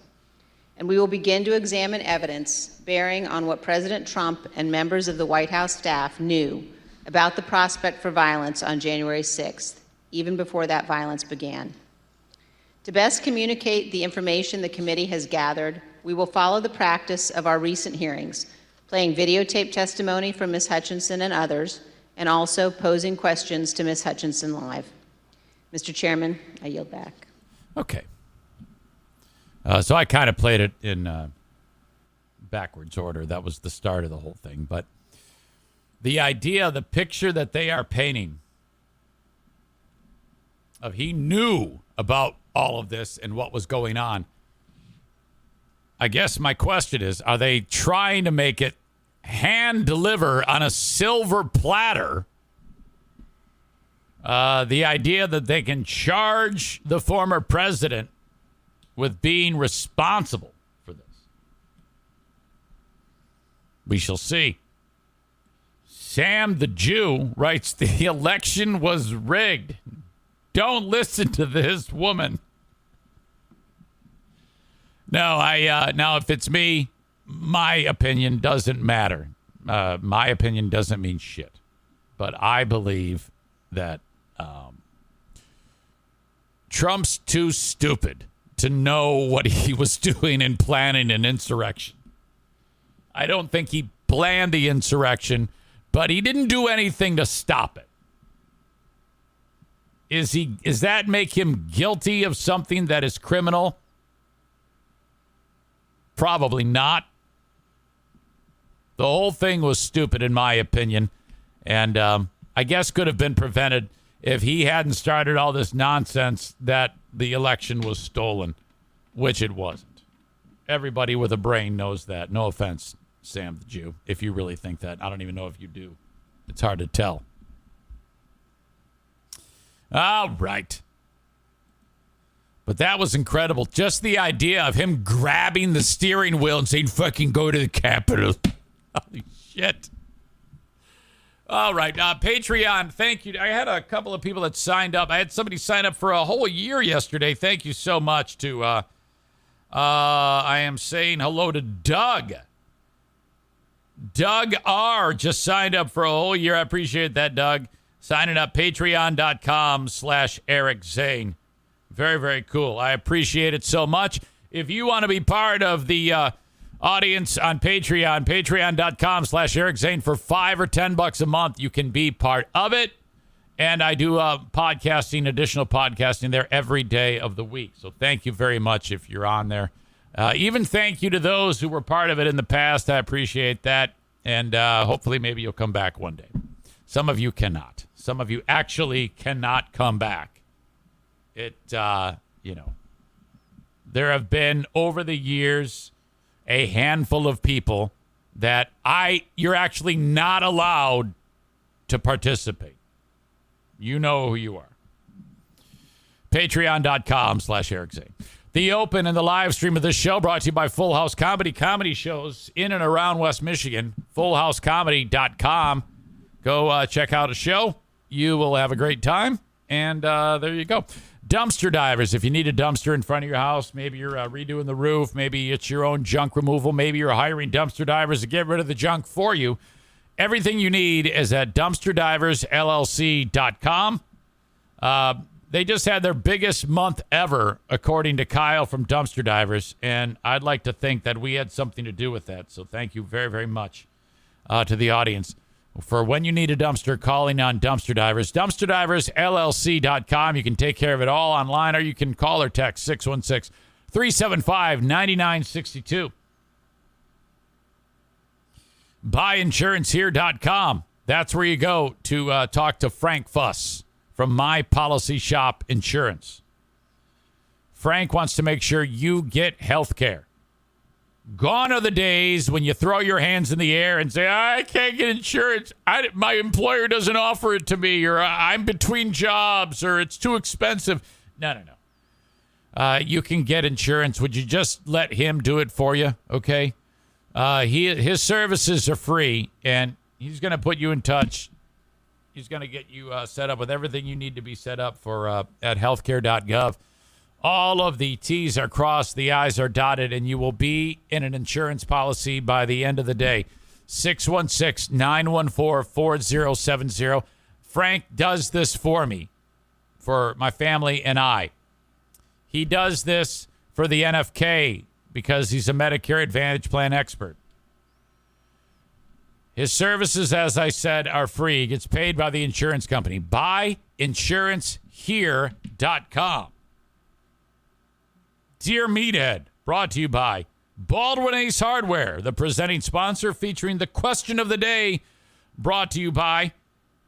And we will begin to examine evidence bearing on what President Trump and members of the White House staff knew about the prospect for violence on January 6th, even before that violence began. To best communicate the information the committee has gathered, we will follow the practice of our recent hearings, playing videotape testimony from Ms. Hutchinson and others, and also posing questions to Ms. Hutchinson live. Mr. Chairman, I yield back. Okay. So I kind of played it in backwards order. That was the start of the whole thing. But the idea, the picture that they are painting of he knew about all of this and what was going on. I guess my question is, are they trying to make it hand deliver on a silver platter the idea that they can charge the former president with being responsible for this? We shall see. Sam the Jew writes, the election was rigged. Don't listen to this woman. No, now if it's me, my opinion doesn't matter. My opinion doesn't mean shit. But I believe that Trump's too stupid to know what he was doing in planning an insurrection. I don't think he planned the insurrection, but he didn't do anything to stop it. Is that make him guilty of something that is criminal? Probably not. The whole thing was stupid, in my opinion, and I guess could have been prevented if he hadn't started all this nonsense that the election was stolen, which it wasn't. Everybody with a brain knows that. No offense, Sam the Jew, if you really think that. I don't even know if you do. It's hard to tell. All right. But that was incredible. Just the idea of him grabbing the steering wheel and saying, fucking go to the Capitol. Holy shit. All right. Patreon, thank you. I had a couple of people that signed up. I had somebody sign up for a whole year yesterday. Thank you so much to, I am saying hello to Doug. Doug R. just signed up for a whole year. I appreciate that, Doug. Signing up, patreon.com/Eric Zane. Very, very cool. I appreciate it so much. If you want to be part of the audience on Patreon, patreon.com/Eric Zane for $5 or $10 a month, you can be part of it. And I do podcasting, additional podcasting there every day of the week. So thank you very much if you're on there. Even thank you to those who were part of it in the past. I appreciate that. And hopefully maybe you'll come back one day. Some of you cannot. Some of you actually cannot come back. There have been over the years a handful of people that you're actually not allowed to participate. You know who you are. Patreon.com/Eric Zane. The open and the live stream of this show brought to you by Full House Comedy shows in and around West Michigan. FullHouseComedy.com. Go check out a show. You will have a great time. And there you go. Dumpster divers. If you need a dumpster in front of your house, maybe you're redoing the roof, maybe it's your own junk removal, maybe you're hiring dumpster divers to get rid of the junk for you. Everything you need is at dumpsterdiversllc.com. They just had their biggest month ever, according to Kyle from Dumpster Divers, and I'd like to think that we had something to do with that. So thank you very, very much to the audience. For when you need a dumpster, calling on Dumpster Divers. DumpsterDiversLLC.com. You can take care of it all online, or you can call or text 616-375-9962. BuyInsuranceHere.com. That's where you go to talk to Frank Fuss from My Policy Shop Insurance. Frank wants to make sure you get health care. Gone are the days when you throw your hands in the air and say, I can't get insurance. My employer doesn't offer it to me, or I'm between jobs, or it's too expensive. No. You can get insurance. Would you just let him do it for you? Okay. His services are free, and he's going to put you in touch. He's going to get you set up with everything you need to be set up for at healthcare.gov. All of the T's are crossed, the I's are dotted, and you will be in an insurance policy by the end of the day. 616-914-4070. Frank does this for me, for my family and I. He does this for the NFK because he's a Medicare Advantage plan expert. His services, as I said, are free. He gets paid by the insurance company. BuyInsuranceHere.com. Dear Meathead, brought to you by Baldwin Ace Hardware, the presenting sponsor featuring the question of the day, brought to you by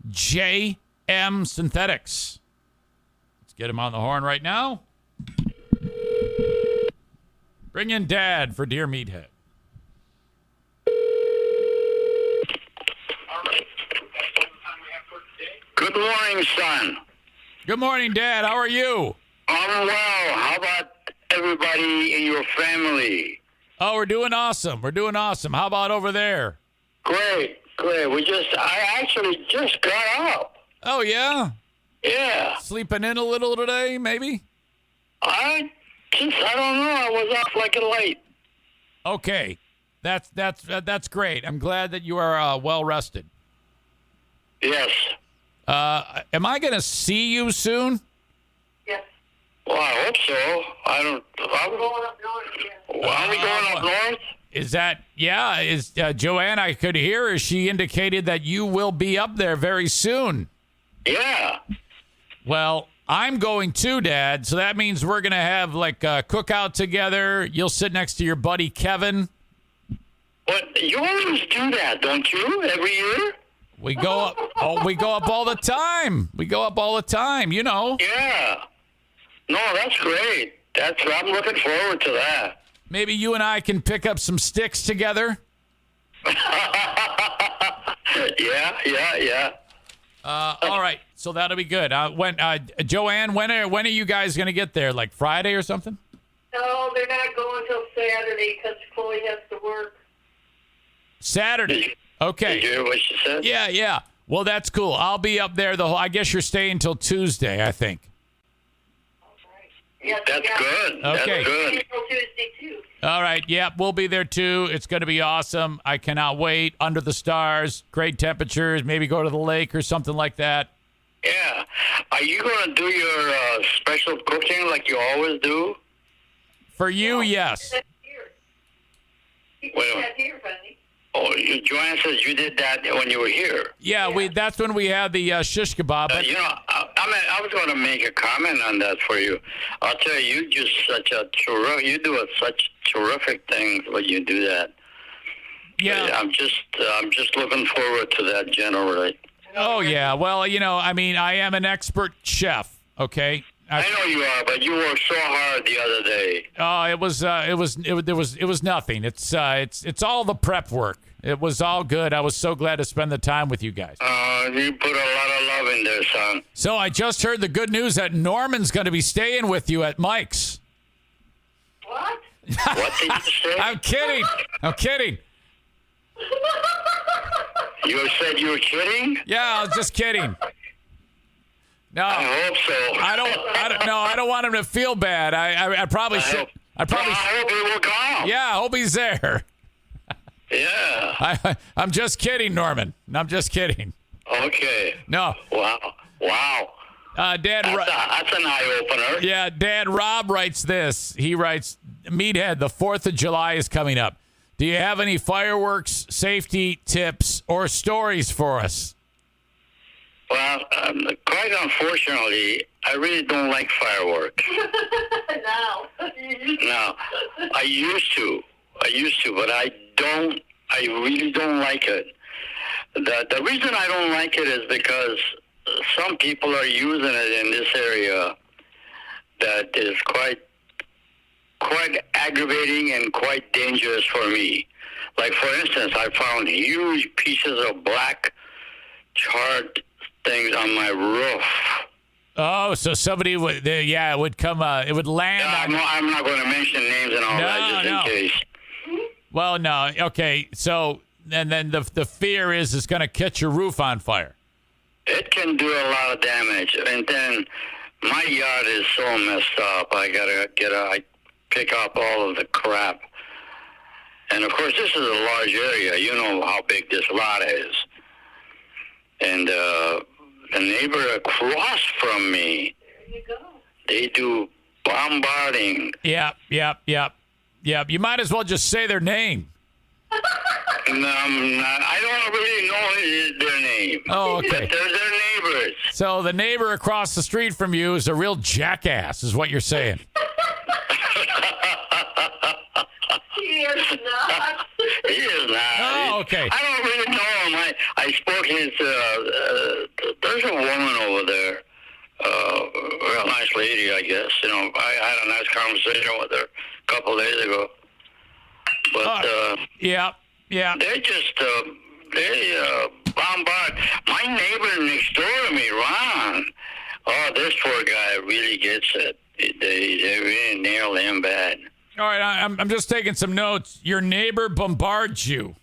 JM Synthetics. Let's get him on the horn right now. Bring in Dad for Dear Meathead. Good morning, son. Good morning, Dad. How are you? I'm well. How about everybody in your family? Oh, we're doing awesome. How about over there? Great. I actually just got up. Oh, yeah? Yeah. Sleeping in a little today, maybe? I don't know. I was up like a light. Okay. That's great. I'm glad that you are well rested. Yes. Am I going to see you soon? Yes. Well, I hope so. Are we going up north? Are we going up north? Is that, yeah, is Joanne, I could hear her. She indicated that you will be up there very soon. Yeah. Well, I'm going too, Dad. So that means we're going to have like a cookout together. You'll sit next to your buddy Kevin. But you always do that, don't you? Every year? We go up. Oh, we go up all the time. You know. Yeah. No, that's great. I'm looking forward to that. Maybe you and I can pick up some sticks together. Yeah. All right. So that'll be good. Joanne, when are you guys going to get there? Like Friday or something? No, they're not going until Saturday because Chloe has to work. Saturday. Okay. Did you hear what she said? Yeah. Well, that's cool. I'll be up there I guess you're staying until Tuesday, I think. Yes, That's good. Okay. That's good. Until Tuesday, too. All right. Yeah, we'll be there too. It's going to be awesome. I cannot wait. Under the stars, great temperatures, maybe go to the lake or something like that. Yeah. Are you going to do your special cooking like you always do? For you, yes. Well, oh, Joanne says you did that when you were here. Yeah, that's when we had the shish kebab. But I was going to make a comment on that for you. I'll tell you, you just you do such terrific things when you do that. Yeah. I'm just looking forward to that generally. Oh yeah. Well, I am an expert chef. Okay. I know you are, but you worked so hard the other day. Oh, it was nothing. It's all the prep work. It was all good. I was so glad to spend the time with you guys. You put a lot of love in there, son. So I just heard the good news that Norman's going to be staying with you at Mike's. What? What did you say? I'm kidding. You said you were kidding? Yeah, I was just kidding. No, I hope so. I don't want him to feel bad. I probably should. I hope he will come. Yeah, I hope he's there. Yeah. I'm just kidding, Norman. I'm just kidding. Okay. No. Wow. Dad. That's an eye opener. Yeah, Dad. Rob writes this. He writes, "Meathead, the 4th of July is coming up. Do you have any fireworks safety tips or stories for us?" Well, quite unfortunately, I really don't like fireworks. No, I used to, but I really don't like it. The reason I don't like it is because some people are using it in this area that is quite aggravating and quite dangerous for me. Like, for instance, I found huge pieces of black charred things on my roof. Oh, so somebody would, it would come, it would land. I'm not going to mention names and all that just in case. Well, no. Okay. So, and then the fear is it's going to catch your roof on fire. It can do a lot of damage. And then my yard is so messed up. I pick up all of the crap. And of course, this is a large area. You know how big this lot is. And the neighbor across from me, they do bombarding. Yep. You might as well just say their name. No, I don't really know their name. Oh, okay. They're their neighbors. So the neighbor across the street from you is a real jackass, is what you're saying. He is not. He is not. Oh, okay. I don't really know him. I spoke his. There's a woman over there, real nice lady, I guess. I had a nice conversation with her a couple of days ago. But yeah. They just they bombard. My neighbor next door to me, Ron. Oh, this poor guy really gets it. They really nailed him bad. All right, I'm just taking some notes. Your neighbor bombards you.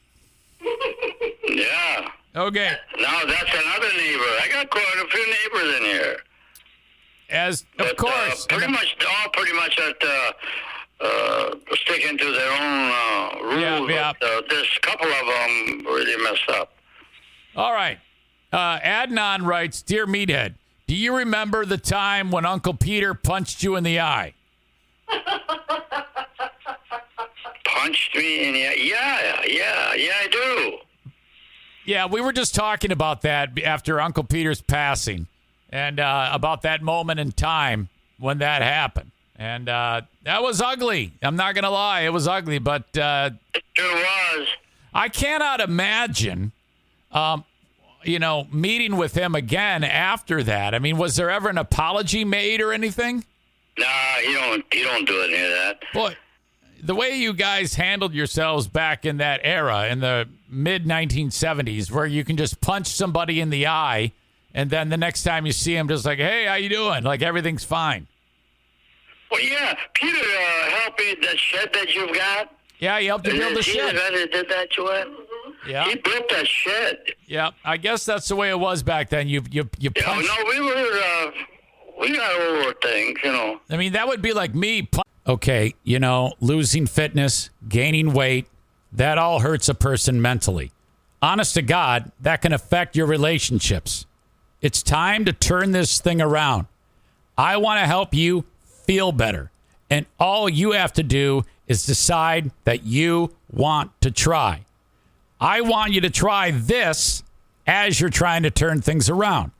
Yeah. Okay. Now that's another neighbor. I got quite a few neighbors in here. Of course. Pretty much sticking to their own rules. Yeah. But, there's a couple of them really messed up. All right. Adnan writes, "Dear Meathead, do you remember the time when Uncle Peter punched you in the eye?" Punched me in the eye? Yeah, I do. Yeah, we were just talking about that after Uncle Peter's passing, and about that moment in time when that happened. And that was ugly. I'm not going to lie. It was ugly, but it sure was. I cannot imagine, meeting with him again after that. I mean, was there ever an apology made or anything? Nah, he don't do any of that. Boy, the way you guys handled yourselves back in that era, in the mid-1970s, where you can just punch somebody in the eye, and then the next time you see him, just like, "Hey, how you doing?" Like everything's fine. Well, yeah, Peter helped me that shed that you've got. Yeah, he helped you build the shed. He did that to it. Yeah. He built that shed. Yeah, I guess that's the way it was back then. You punched. We got over things, you know. I mean, that would be like me. Okay, losing fitness, gaining weight, that all hurts a person mentally. Honest to God, that can affect your relationships. It's time to turn this thing around. I want to help you feel better. And all you have to do is decide that you want to try. I want you to try this as you're trying to turn things around.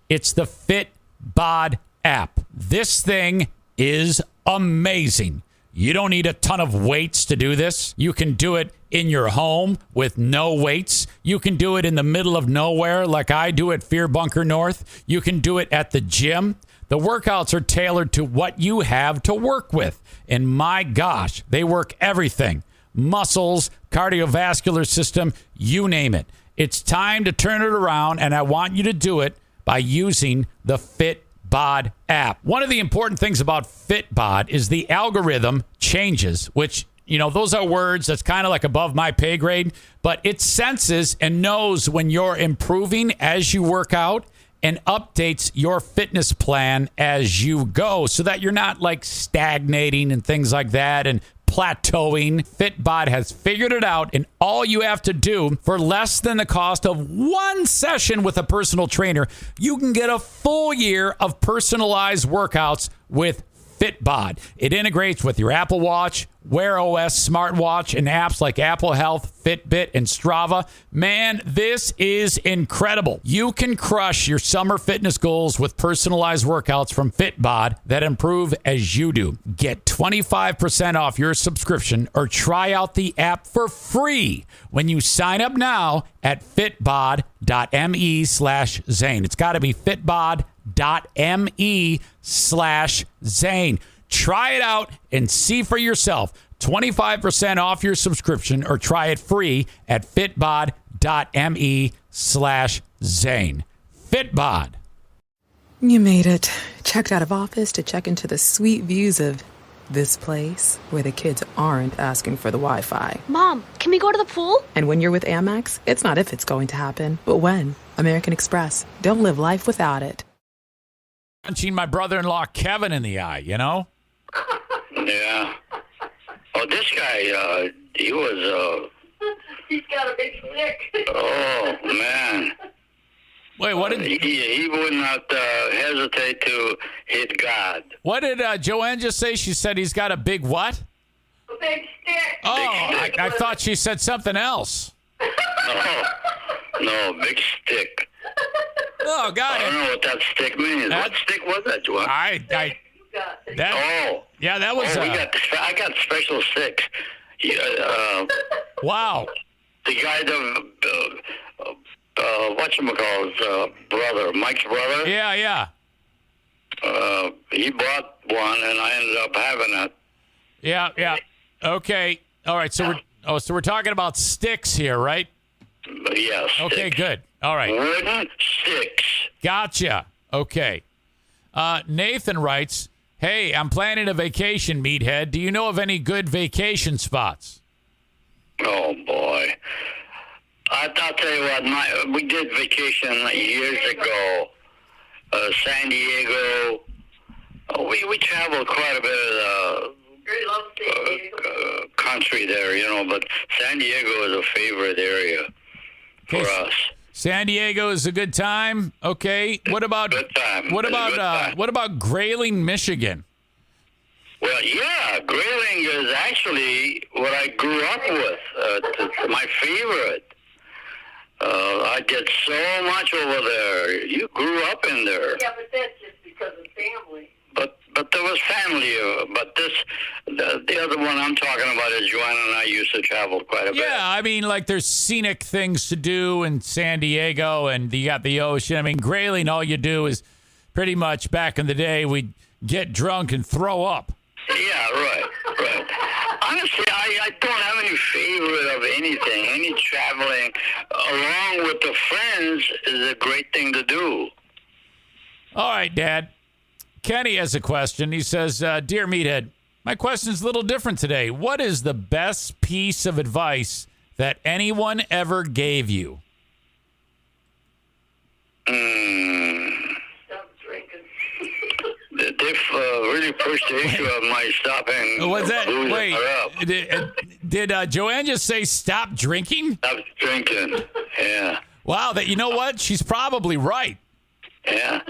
It's the FitBod app. This thing is amazing. You don't need a ton of weights to do this. You can do it in your home with no weights. You can do it in the middle of nowhere like I do at Fear Bunker North. You can do it at the gym. The workouts are tailored to what you have to work with. And my gosh, they work everything. Muscles, cardiovascular system, you name it. It's time to turn it around, and I want you to do it by using the FitBod app. One of the important things about FitBod is the algorithm changes, which, those are words that's kind of like above my pay grade, but it senses and knows when you're improving as you work out and updates your fitness plan as you go so that you're not like stagnating and things like that and plateauing. FitBod has figured it out, and all you have to do for less than the cost of one session with a personal trainer, you can get a full year of personalized workouts with FitBod. It integrates with your Apple Watch, Wear OS smartwatch, and apps like Apple Health, Fitbit, and Strava. Man, this is incredible. You can crush your summer fitness goals with personalized workouts from FitBod that improve as you do. Get 25% off your subscription or try out the app for free when you sign up now at fitbod.me/Zane. It's got to be fitbod.me/Zane. Try it out and see for yourself. 25% off your subscription or try it free at fitbod.me/Zane. FitBod. You made it. Checked out of office to check into the sweet views of this place where the kids aren't asking for the Wi-Fi. Mom, can we go to the pool? And when you're with Amex, it's not if it's going to happen, but when. American Express. Don't live life without it. Punching my brother-in-law Kevin in the eye, Yeah. Oh, this guy, he was, He's got a big stick. oh, man. Wait, what did... He would not hesitate to hit God. What did Joanne just say? She said he's got a big what? A big stick. Oh, I thought she said something else. No, big stick. Oh, got it. I don't know what that stick means. What stick was that, Joanne? Yeah, that was... I got special sticks. Wow. The guy, whatchamacallit's brother, Mike's brother. Yeah. He bought one, and I ended up having it. Yeah. Okay. All right. So we're talking about sticks here, right? Yes. Okay. Sticks. Good. All right. Wooden sticks. Gotcha. Okay. Nathan writes, "Hey, I'm planning a vacation, meathead. Do you know of any good vacation spots?" Oh boy. I'll tell you what. We did vacation years ago. San Diego. We traveled quite a bit of country there, but San Diego is a favorite area for us. San Diego is a good time. Okay. What about good time? What about Grayling, Michigan? Well, yeah, Grayling is actually what I grew up with. It's my favorite. I did so much over there. You grew up in there. Yeah, but that's just because of family. But there was family. But the other one I'm talking about is Joanna and I used to travel quite a bit. Yeah, I mean, like there's scenic things to do in San Diego, and you got the ocean. I mean, Grayling, all you do is pretty much back in the day we'd get drunk and throw up. Yeah, right. Honestly, I don't have any favorite of anything. Any traveling along with the friends is a great thing to do. All right, Dad. Kenny has a question. He says, "Dear Meathead, my question's a little different today. What is the best piece of advice that anyone ever gave you? Stop drinking. They've really pushed the issue of my stopping. Was that? booze Wait, up. did Joanne just say stop drinking? Stop drinking. Yeah. Wow, you know what? She's probably right. Yeah.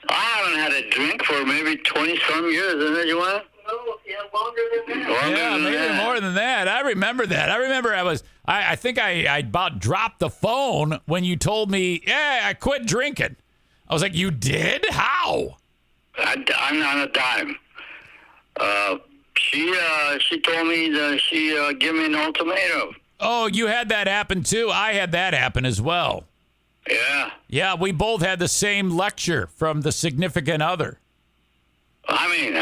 I haven't had a drink for maybe 20-some years, isn't it, Joanne? No, yeah, longer than that. Yeah, maybe more than that. I remember that. I think I about dropped the phone when you told me, yeah, I quit drinking. I was like, you did? How? I'm on a dime. She told me that she gave me an ultimatum. Oh, you had that happen too? I had that happen as well. Yeah. Yeah, we both had the same lecture from the significant other. I mean,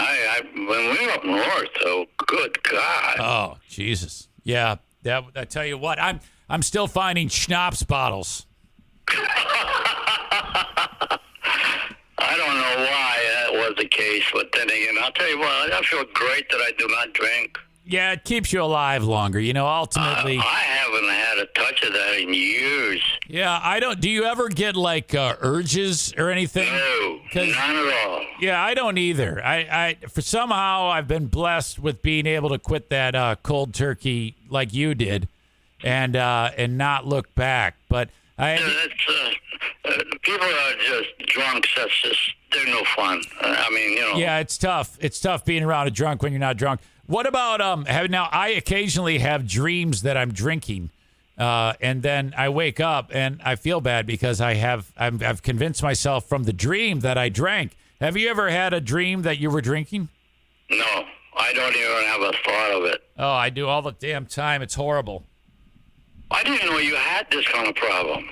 when we were up north, oh, good God. Oh, Jesus. Yeah, I tell you what, I'm still finding schnapps bottles. I don't know why that was the case, but then again, I'll tell you what, I feel great that I do not drink. Yeah, it keeps you alive longer. You know, ultimately. I haven't had a touch of that in years. Yeah, I don't. Do you ever get like urges or anything? No, none at all. Yeah, I don't either. Somehow I've been blessed with being able to quit that cold turkey like you did, and not look back. But people are just drunks. They're no fun. I mean, you know. Yeah, it's tough. It's tough being around a drunk when you're not drunk. What about now? I occasionally have dreams that I'm drinking, and then I wake up and I feel bad because I've convinced myself from the dream that I drank. Have you ever had a dream that you were drinking? No, I don't even have a thought of it. Oh, I do all the damn time. It's horrible. I didn't know you had this kind of problems.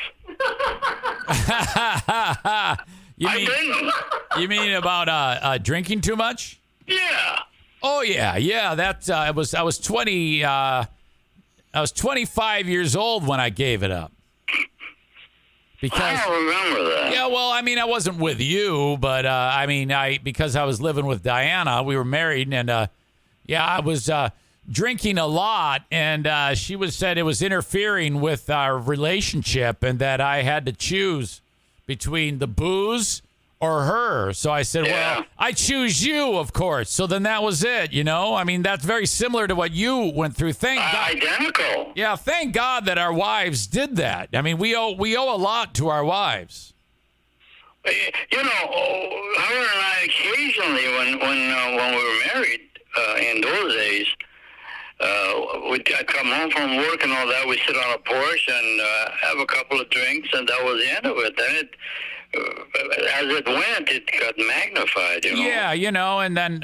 You mean about drinking too much? Yeah. Oh yeah. That's I was 20. I was 25 years old when I gave it up. Because I don't remember that. Yeah, well, I mean, I wasn't with you, but because I was living with Diana, we were married, and I was drinking a lot, and she said it was interfering with our relationship, and that I had to choose between the booze or her. So I said, well, I choose you, of course. So then that was it, you know? I mean, that's very similar to what you went through. Thank God. Identical. Yeah, thank God that our wives did that. I mean, we owe a lot to our wives. You know, her and I occasionally, when we were married in those days, I'd come home from work and all that. We'd sit on a porch and have a couple of drinks, and that was the end of it. Then as it went, it got magnified, you know? Yeah, you know, and then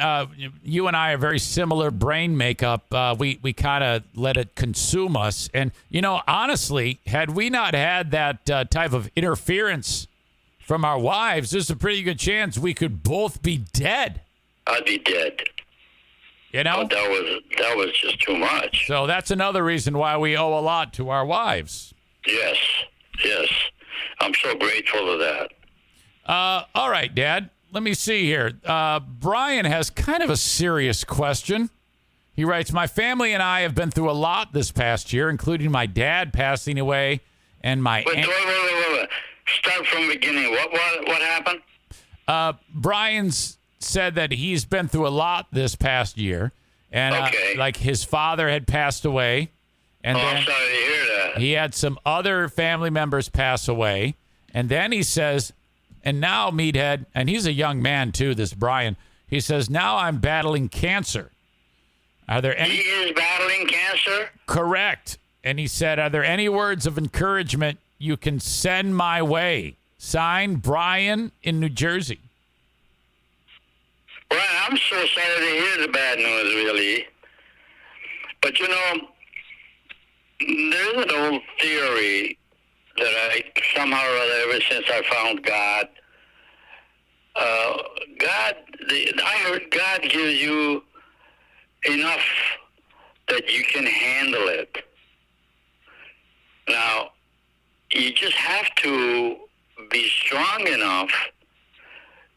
you and I are very similar brain makeup. We kind of let it consume us. And, you know, honestly, had we not had that type of interference from our wives, there's a pretty good chance we could both be dead. I'd be dead. You know? But that was just too much. So that's another reason why we owe a lot to our wives. Yes. I'm so grateful to that. All right, Dad. Let me see here. Brian has kind of a serious question. He writes, my family and I have been through a lot this past year, including my dad passing away and my aunt. Wait. Start from the beginning. What happened? Brian's said that he's been through a lot this past year. And like his father had passed away. And then I'm sorry to hear that. He had some other family members pass away. And then he says, and now, Meathead, and he's a young man too, this Brian, he says, now I'm battling cancer. Are there any... He is battling cancer? Correct. And he said, are there any words of encouragement you can send my way? Signed, Brian in New Jersey. Brian, I'm so sorry to hear the bad news, really. But, you know, there's an old theory that I somehow or other, ever since I found God, I heard God gives you enough that you can handle it. Now, you just have to be strong enough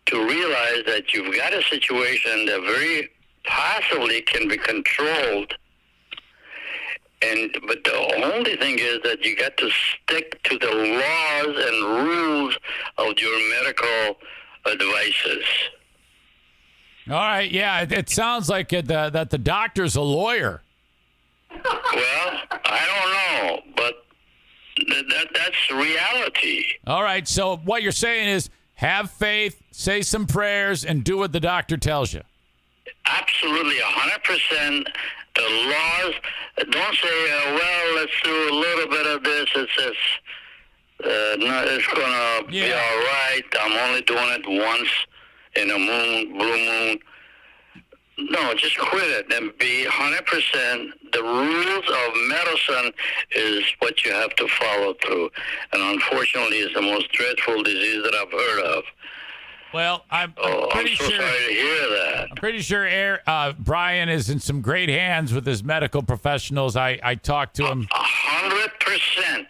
to realize that you've got a situation that very possibly can be controlled, But the only thing is that you got to stick to the laws and rules of your medical advices. All right, yeah, it sounds like that the doctor's a lawyer. Well, I don't know, but that's reality. All right, so what you're saying is have faith, say some prayers, and do what the doctor tells you. Absolutely, 100%. The laws, don't say, well, let's do a little bit of this. It's no, it's going to be all right. I'm only doing it once in a blue moon. No, just quit it and be 100%. The rules of medicine is what you have to follow through. And unfortunately, it's the most dreadful disease that I've heard of. Well, I'm pretty so sure. Sorry to hear that. I'm pretty sure Brian is in some great hands with his medical professionals. I talked to him. 100%.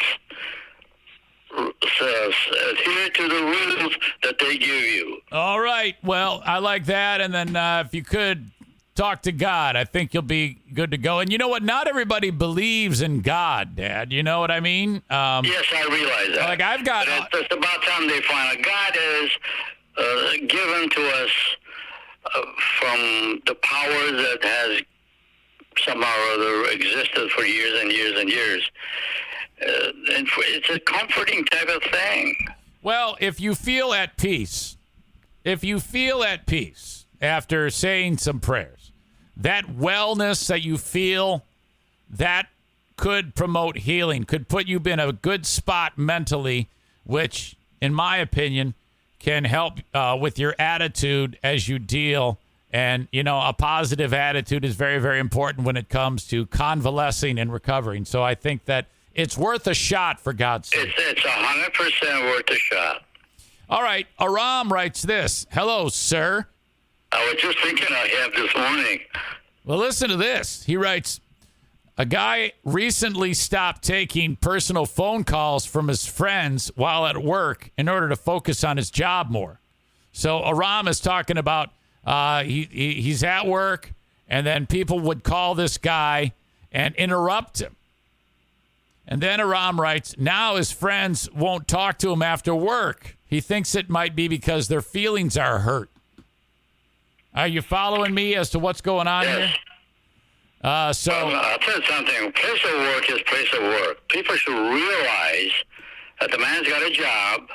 Adhere to the rules that they give you. All right. Well, I like that. And then if you could talk to God, I think you'll be good to go. And you know what? Not everybody believes in God, Dad. You know what I mean? Yes, I realize that. Like I've got. But it's about time they find out. God is given to us from the powers that has somehow or other existed for years and years and years. And it's a comforting type of thing. Well, if you feel at peace after saying some prayers, that wellness that you feel, that could promote healing, could put you in a good spot mentally, which, in my opinion, can help with your attitude as you deal. And, you know, a positive attitude is very, very important when it comes to convalescing and recovering. So I think that it's worth a shot, for God's sake. It's 100% worth a shot. All right. Aram writes this. Hello, sir. I was just thinking of him this morning. Well, listen to this. He writes, a guy recently stopped taking personal phone calls from his friends while at work in order to focus on his job more. So Aram is talking about he's at work, and then people would call this guy and interrupt him. And then Aram writes, now his friends won't talk to him after work. He thinks it might be because their feelings are hurt. Are you following me as to what's going on here? I'll tell you something. Place of work is place of work. People should realize that the man's got a job,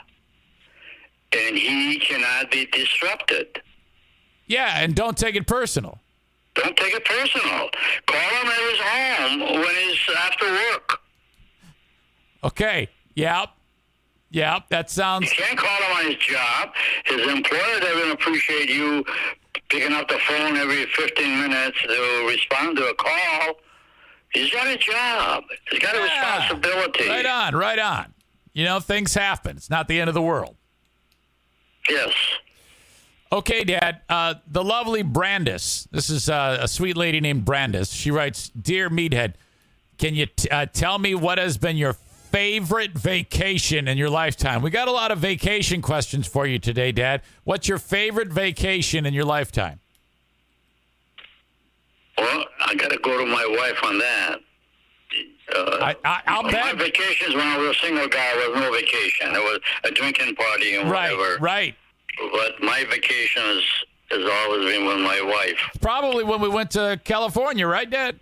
and he cannot be disrupted. Yeah, and don't take it personal. Don't take it personal. Call him at his home when he's after work. Okay. Yep. That sounds. You can't call him on his job. His employer doesn't appreciate you picking up the phone every 15 minutes to respond to a call. He's got a job. He's got a responsibility. Right on. You know, things happen. It's not the end of the world. Yes. Okay, Dad. The lovely Brandis. This is a sweet lady named Brandis. She writes, Dear Meathead, can you tell me what has been your favorite vacation in your lifetime? We got a lot of vacation questions for you today, Dad. What's your favorite vacation in your lifetime? Well, I got to go to my wife on that. I'll bet. My vacations when I was a single guy was no vacation. It was a drinking party and whatever. Right. But my vacation has always been with my wife. Probably when we went to California, right, Dad?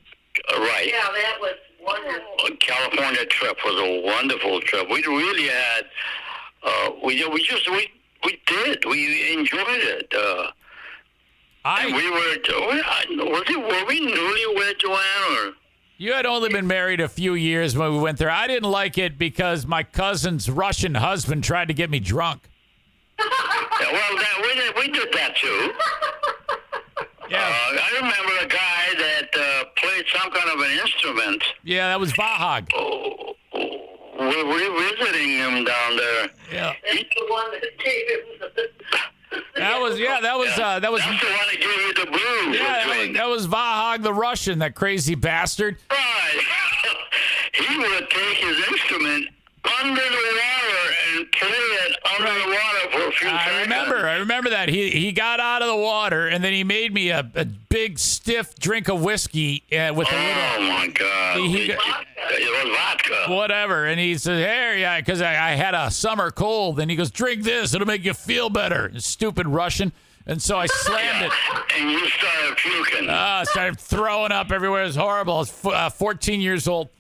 Right. Yeah, that was wonderful. California trip was a wonderful trip. We really had, we did. We enjoyed it. And we were we newlywed, Joanne, or? You had only been married a few years when we went there. I didn't like it because my cousin's Russian husband tried to get me drunk. Well, we did that too. Yeah. I remember a guy that played some kind of an instrument. Yeah, that was Vahag. We were visiting him down there. Yeah. That's the one that gave him That was That's the one that gave you the blues. Yeah, that was Vahag the Russian, that crazy bastard. Right. He would take his instrument under the water and play it underwater for a few seconds. I remember that. He got out of the water, and then he made me a big, stiff drink of whiskey with a little... Oh, my God. It was vodka. Whatever. And he said, hey, yeah, because I had a summer cold. And he goes, drink this. It'll make you feel better. Stupid Russian. And so I slammed it. And you started puking. I started throwing up everywhere. It was horrible. I was 14 years old.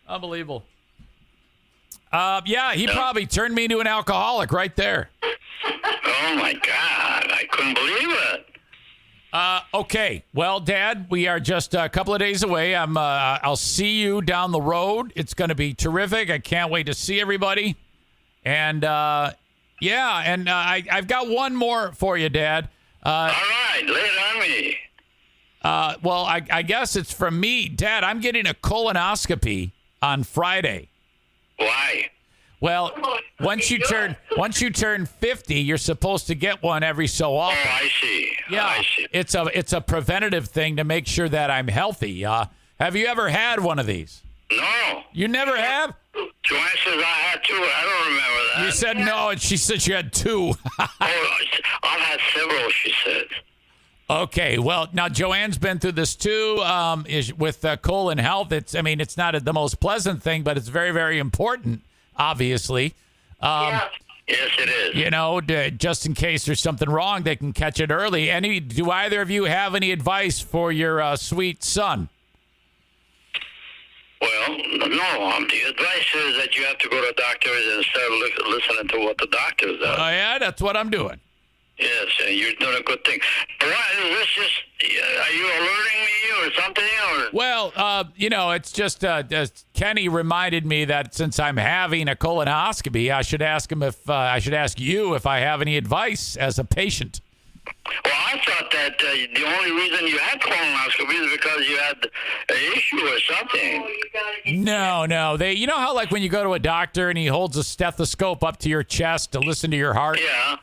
Unbelievable. He probably turned me into an alcoholic right there. Oh, my God. I couldn't believe it. Okay. Well, Dad, we are just a couple of days away. I'll see you down the road. It's going to be terrific. I can't wait to see everybody. And, I've got one more for you, Dad. All right. Lay it on me. I guess it's from me. Dad, I'm getting a colonoscopy on Friday. Why? Well, once you turn 50, you're supposed to get one every so often. Oh, I see. Yeah, I see. It's a preventative thing to make sure that I'm healthy. Have you ever had one of these? No. You never have? Joanne says I had two. I don't remember that. You said no, and she said you had two. I've had several, she said. Okay, well, now Joanne's been through this too. With colon health, it's not the most pleasant thing, but it's very, very important, obviously. Yes, it is. You know, just in case there's something wrong, they can catch it early. Do either of you have any advice for your sweet son? Well, no. The advice is that you have to go to doctors and start listening to what the doctors do. Oh, yeah? That's what I'm doing. Yes, and you're doing a good thing. But what, is this just, are you alerting me or something? Or? Well, it's just Kenny reminded me that since I'm having a colonoscopy, I should ask you if I have any advice as a patient. Well, I thought that the only reason you had colonoscopy is because you had an issue or something. No. You know how, like, when you go to a doctor and he holds a stethoscope up to your chest to listen to your heart? Yeah.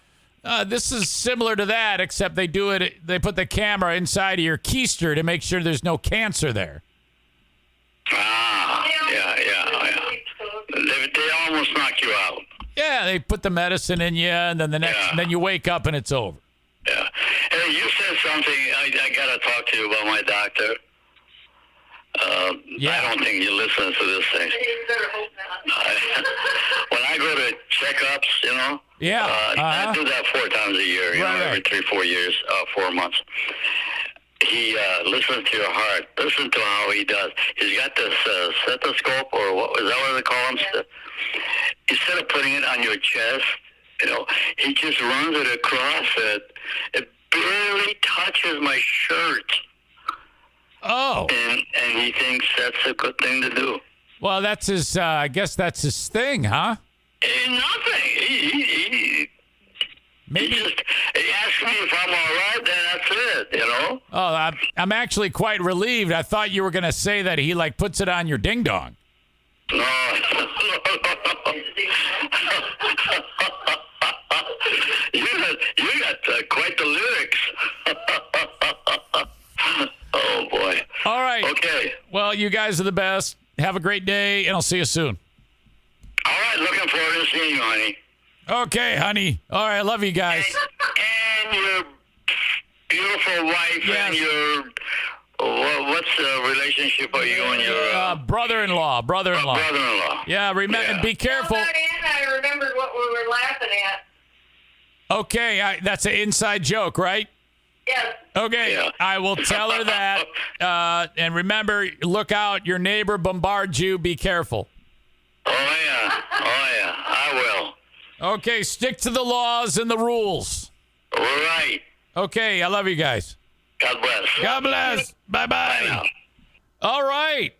This is similar to that, except they put the camera inside of your keister to make sure there's no cancer there. Ah, yeah. They almost knock you out. Yeah, they put the medicine in you, and then then you wake up and it's over. Yeah. Hey, you said something. I got to talk to you about my doctor. I don't think he listens to this thing. When I go to checkups, I do that 4 times a year, every 3-4 years, 4 months. He listens to your heart. Listen to how he does. He's got this stethoscope, or what is that what they call him? Instead of putting it on your chest, he just runs it across it. It barely touches my shirt. Oh. And he thinks that's a good thing to do. Well, that's his, I guess that's his thing, huh? Nothing. He asks me if I'm all right, then that's it, Oh, I'm actually quite relieved. I thought you were going to say that he, like, puts it on your ding-dong. No. You got quite the lyrics. Oh, boy. All right. Okay. Well, you guys are the best. Have a great day, and I'll see you soon. All right. Looking forward to seeing you, honey. Okay, honey. All right. Love you guys. And your beautiful wife and your... What's the relationship of you and your... brother-in-law. Brother-in-law. Yeah, remember, be careful. I remembered what we were laughing at. Okay, that's an inside joke, right? Yes. Okay, yeah. I will tell her that. And remember, look out. Your neighbor bombards you. Be careful. Oh, yeah. I will. Okay, stick to the laws and the rules. All right. Okay, I love you guys. God bless. God bless. Bye-bye. Bye now. All right.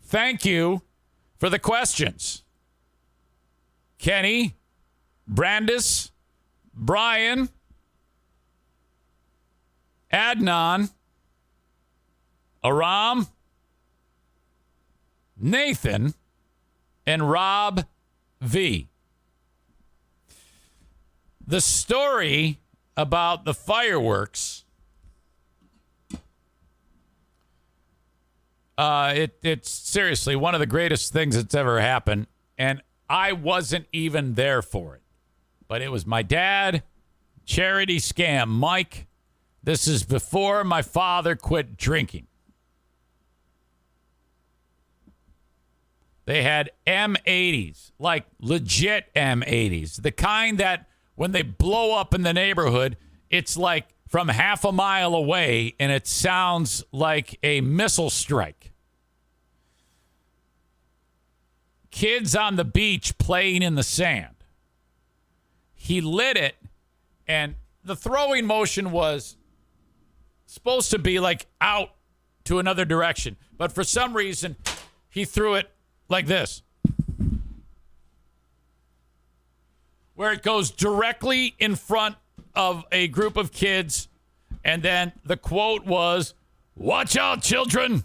Thank you for the questions. Kenny, Brandis, Brian, Adnan, Aram, Nathan, and Rob V. The story about the fireworks, it's seriously one of the greatest things that's ever happened. And I wasn't even there for it. But it was my dad, charity scam, Mike. This is before my father quit drinking. They had M80s, like legit M80s. The kind that when they blow up in the neighborhood, it's like from half a mile away and it sounds like a missile strike. Kids on the beach playing in the sand. He lit it, and the throwing motion was supposed to be like out to another direction. But for some reason, he threw it like this, where it goes directly in front of a group of kids. And then the quote was, "Watch out, children."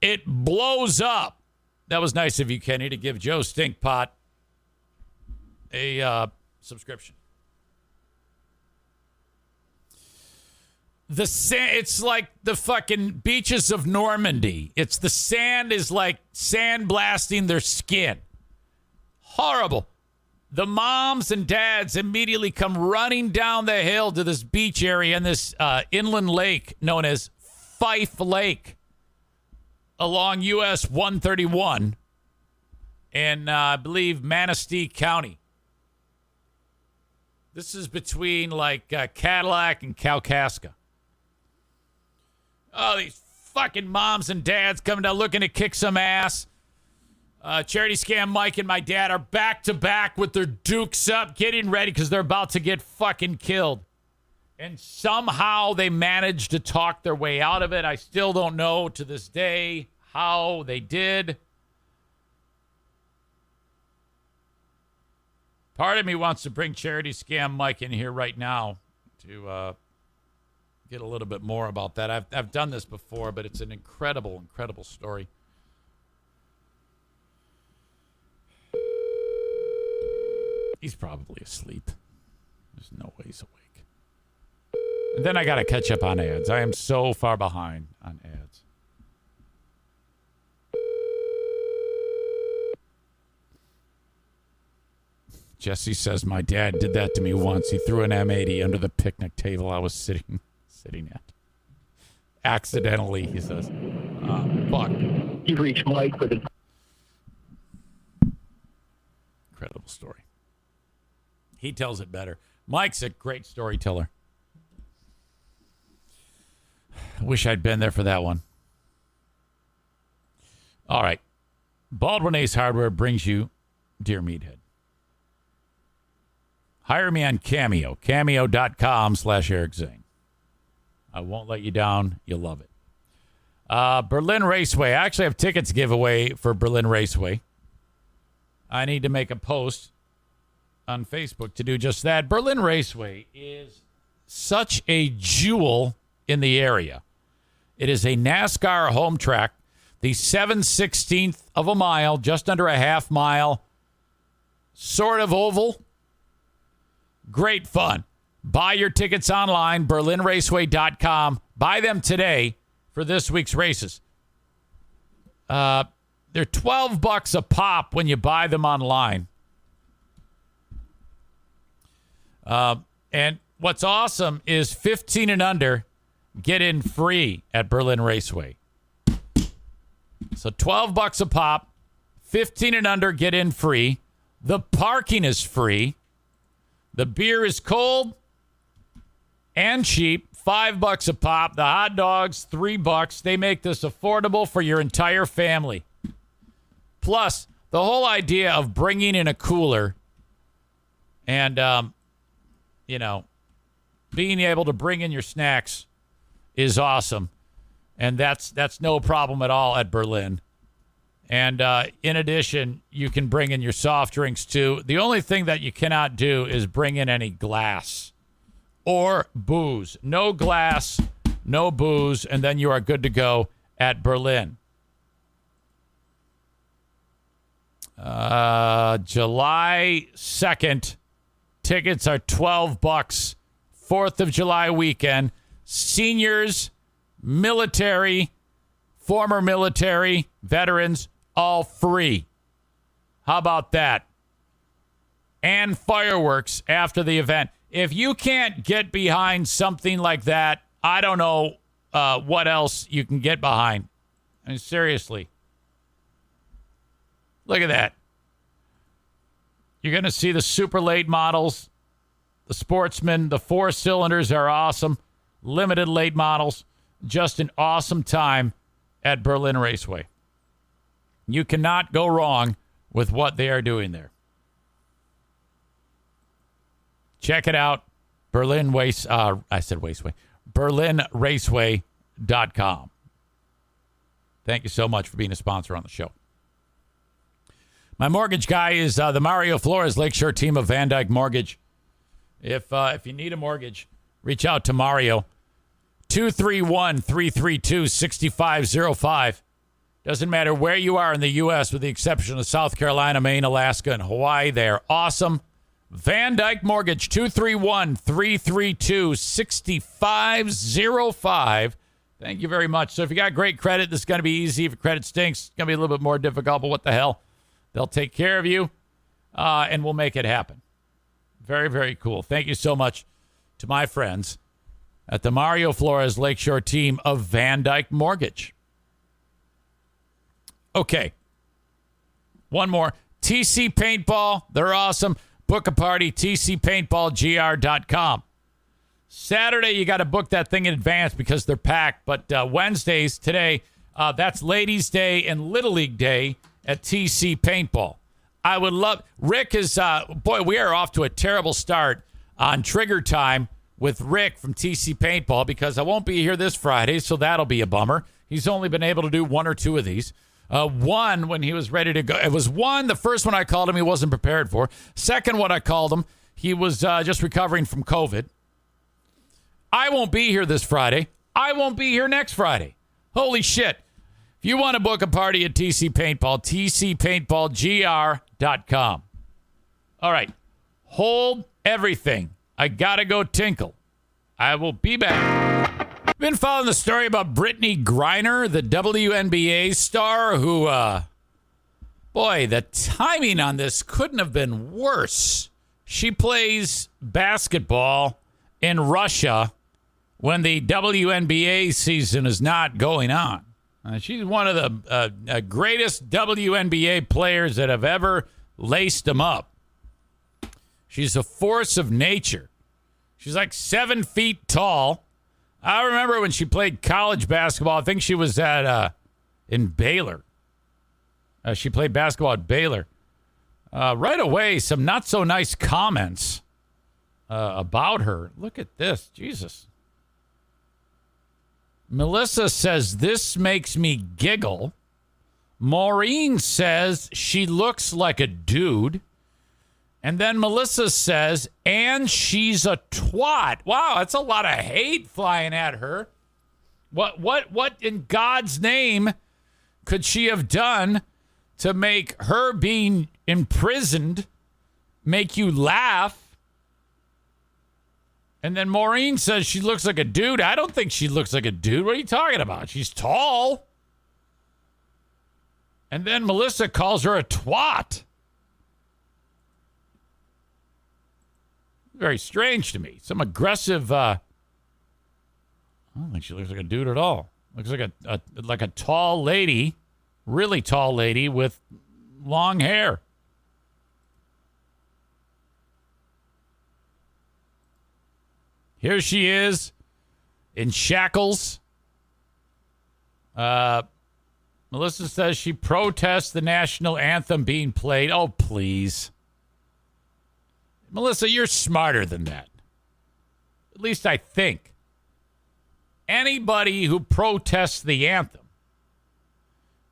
It blows up. That was nice of you, Kenny, to give Joe Stinkpot a subscription. The sand, it's like the fucking beaches of Normandy. It's the sand is like sandblasting their skin. Horrible. The moms and dads immediately come running down the hill to this beach area in this inland lake known as Fife Lake along US 131 in, I believe, Manistee County. This is between like Cadillac and Kalkaska. Oh, these fucking moms and dads coming down looking to kick some ass. Charity Scam Mike and my dad are back to back with their dukes up, getting ready because they're about to get fucking killed. And somehow they managed to talk their way out of it. I still don't know to this day how they did. Part of me wants to bring Charity Scam Mike in here right now to get a little bit more about that. I've done this before, but it's an incredible, incredible story. He's probably asleep. There's no way he's awake. And then I got to catch up on ads. I am so far behind on ads. Jesse says, my dad did that to me once. He threw an M80 under the picnic table I was sitting at. Accidentally, he says. Fuck. You reached Mike for the... Incredible story. He tells it better. Mike's a great storyteller. I wish I'd been there for that one. All right. Baldwin Ace Hardware brings you Dear Meathead. Hire me on Cameo. Cameo.com/Eric Zane. I won't let you down. You'll love it. Berlin Raceway. I actually have tickets to give away for Berlin Raceway. I need to make a post on Facebook to do just that. Berlin Raceway is such a jewel in the area. It is a NASCAR home track. The 7/16 of a mile, just under a half mile, sort of oval. Great fun. Buy your tickets online, berlinraceway.com. Buy them today for this week's races. They're $12 a pop when you buy them online. And what's awesome is 15 and under get in free at Berlin Raceway. So $12 a pop, 15 and under get in free. The parking is free. The beer is cold and cheap, $5 a pop. The hot dogs, $3. They make this affordable for your entire family. Plus, the whole idea of bringing in a cooler and, being able to bring in your snacks is awesome. And that's no problem at all at Berlin. And in addition, you can bring in your soft drinks, too. The only thing that you cannot do is bring in any glass or booze. No glass, no booze, and then you are good to go at Berlin. July 2nd, tickets are $12. 4th of July weekend. Seniors, military, former military, veterans, all free. How about that? And fireworks after the event. If you can't get behind something like that, I don't know what else you can get behind. I mean, seriously. Look at that. You're going to see the super late models, the Sportsman, the 4 cylinders are awesome. Limited late models. Just an awesome time at Berlin Raceway. You cannot go wrong with what they are doing there. Check it out. BerlinRaceway.com. Thank you so much for being a sponsor on the show. My mortgage guy is the Mario Flores Lakeshore team of Van Dyke Mortgage. If you need a mortgage, reach out to Mario. 231-332-6505. Doesn't matter where you are in the U.S., with the exception of South Carolina, Maine, Alaska, and Hawaii. They're awesome. Van Dyke Mortgage, 231-332-6505. Thank you very much. So if you got great credit, this is going to be easy. If your credit stinks, it's going to be a little bit more difficult, but what the hell? They'll take care of you, and we'll make it happen. Very, very cool. Thank you so much to my friends at the Mario Flores Lakeshore team of Van Dyke Mortgage. Okay. One more. TC Paintball. They're awesome. Book a party, tcpaintballgr.com. Saturday, you got to book that thing in advance because they're packed. But Wednesdays, today, that's Ladies' Day and Little League Day at TC Paintball. I would love... Rick is... boy, we are off to a terrible start on Trigger Time with Rick from TC Paintball because I won't be here this Friday, so that'll be a bummer. He's only been able to do 1 or 2 of these. One, when he was ready to go. It was one, the first one I called him, he wasn't prepared for. Second one I called him, he was just recovering from COVID. I won't be here this Friday. I won't be here next Friday. Holy shit. If you want to book a party at TC Paintball, tcpaintballgr.com. All right. Hold everything. I got to go tinkle. I will be back. Been following the story about Brittany Griner, the WNBA star who, boy, the timing on this couldn't have been worse. She plays basketball in Russia when the WNBA season is not going on. She's one of the greatest WNBA players that have ever laced them up. She's a force of nature. She's like 7 feet tall. I remember when she played college basketball. I think she was in Baylor. She played basketball at Baylor. Right away, some not so nice comments about her. Look at this. Jesus. Melissa says, this makes me giggle. Maureen says she looks like a dude. And then Melissa says, and she's a twat. Wow, that's a lot of hate flying at her. What in God's name could she have done to make her being imprisoned make you laugh? And then Maureen says she looks like a dude. I don't think she looks like a dude. What are you talking about? She's tall. And then Melissa calls her a twat. Very strange to me. Some aggressive. I don't think she looks like a dude at all. Looks like a tall lady, really tall lady with long hair. Here she is in shackles. Melissa says she protests the national anthem being played. Oh, please. Melissa, you're smarter than that. At least I think. Anybody who protests the anthem,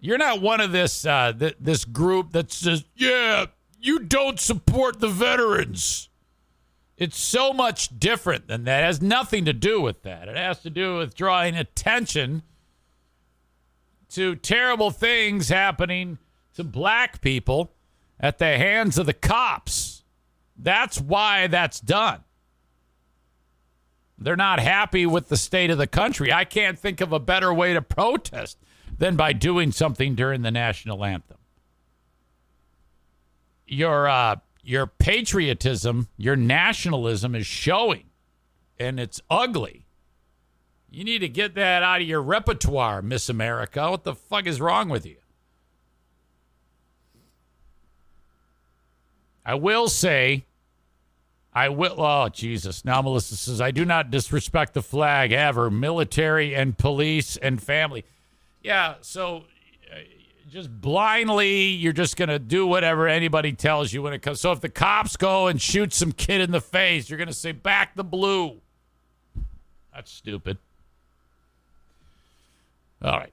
you're not one of this this group that says, yeah, you don't support the veterans. It's so much different than that. It has nothing to do with that. It has to do with drawing attention to terrible things happening to black people at the hands of the cops. That's why that's done. They're not happy with the state of the country. I can't think of a better way to protest than by doing something during the national anthem. Your patriotism, your nationalism is showing, and it's ugly. You need to get that out of your repertoire, Miss America. What the fuck is wrong with you? Oh, Jesus. Now Melissa says, I do not disrespect the flag ever. Military and police and family. Yeah, so just blindly, you're just going to do whatever anybody tells you when it comes. So if the cops go and shoot some kid in the face, you're going to say, back the blue. That's stupid. All right.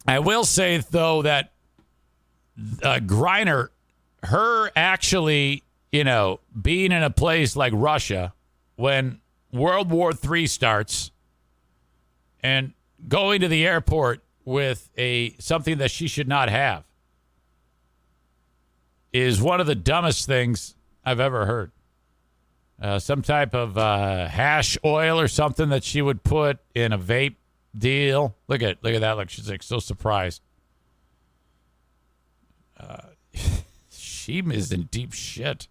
I will say, though, that Griner, her actually, being in a place like Russia when World War III starts and going to the airport with something that she should not have is one of the dumbest things I've ever heard. Some type of hash oil or something that she would put in a vape deal. Look at that. Look, she's like so surprised. She is in deep shit.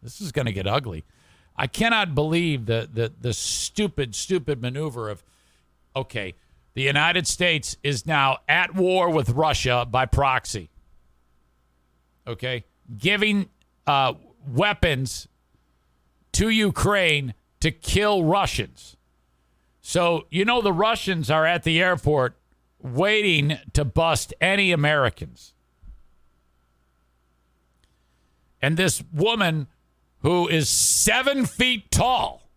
This is going to get ugly. I cannot believe the stupid maneuver of, okay, the United States is now at war with Russia by proxy. Okay? Giving weapons to Ukraine to kill Russians. So, the Russians are at the airport waiting to bust any Americans. And this woman who is 7 feet tall,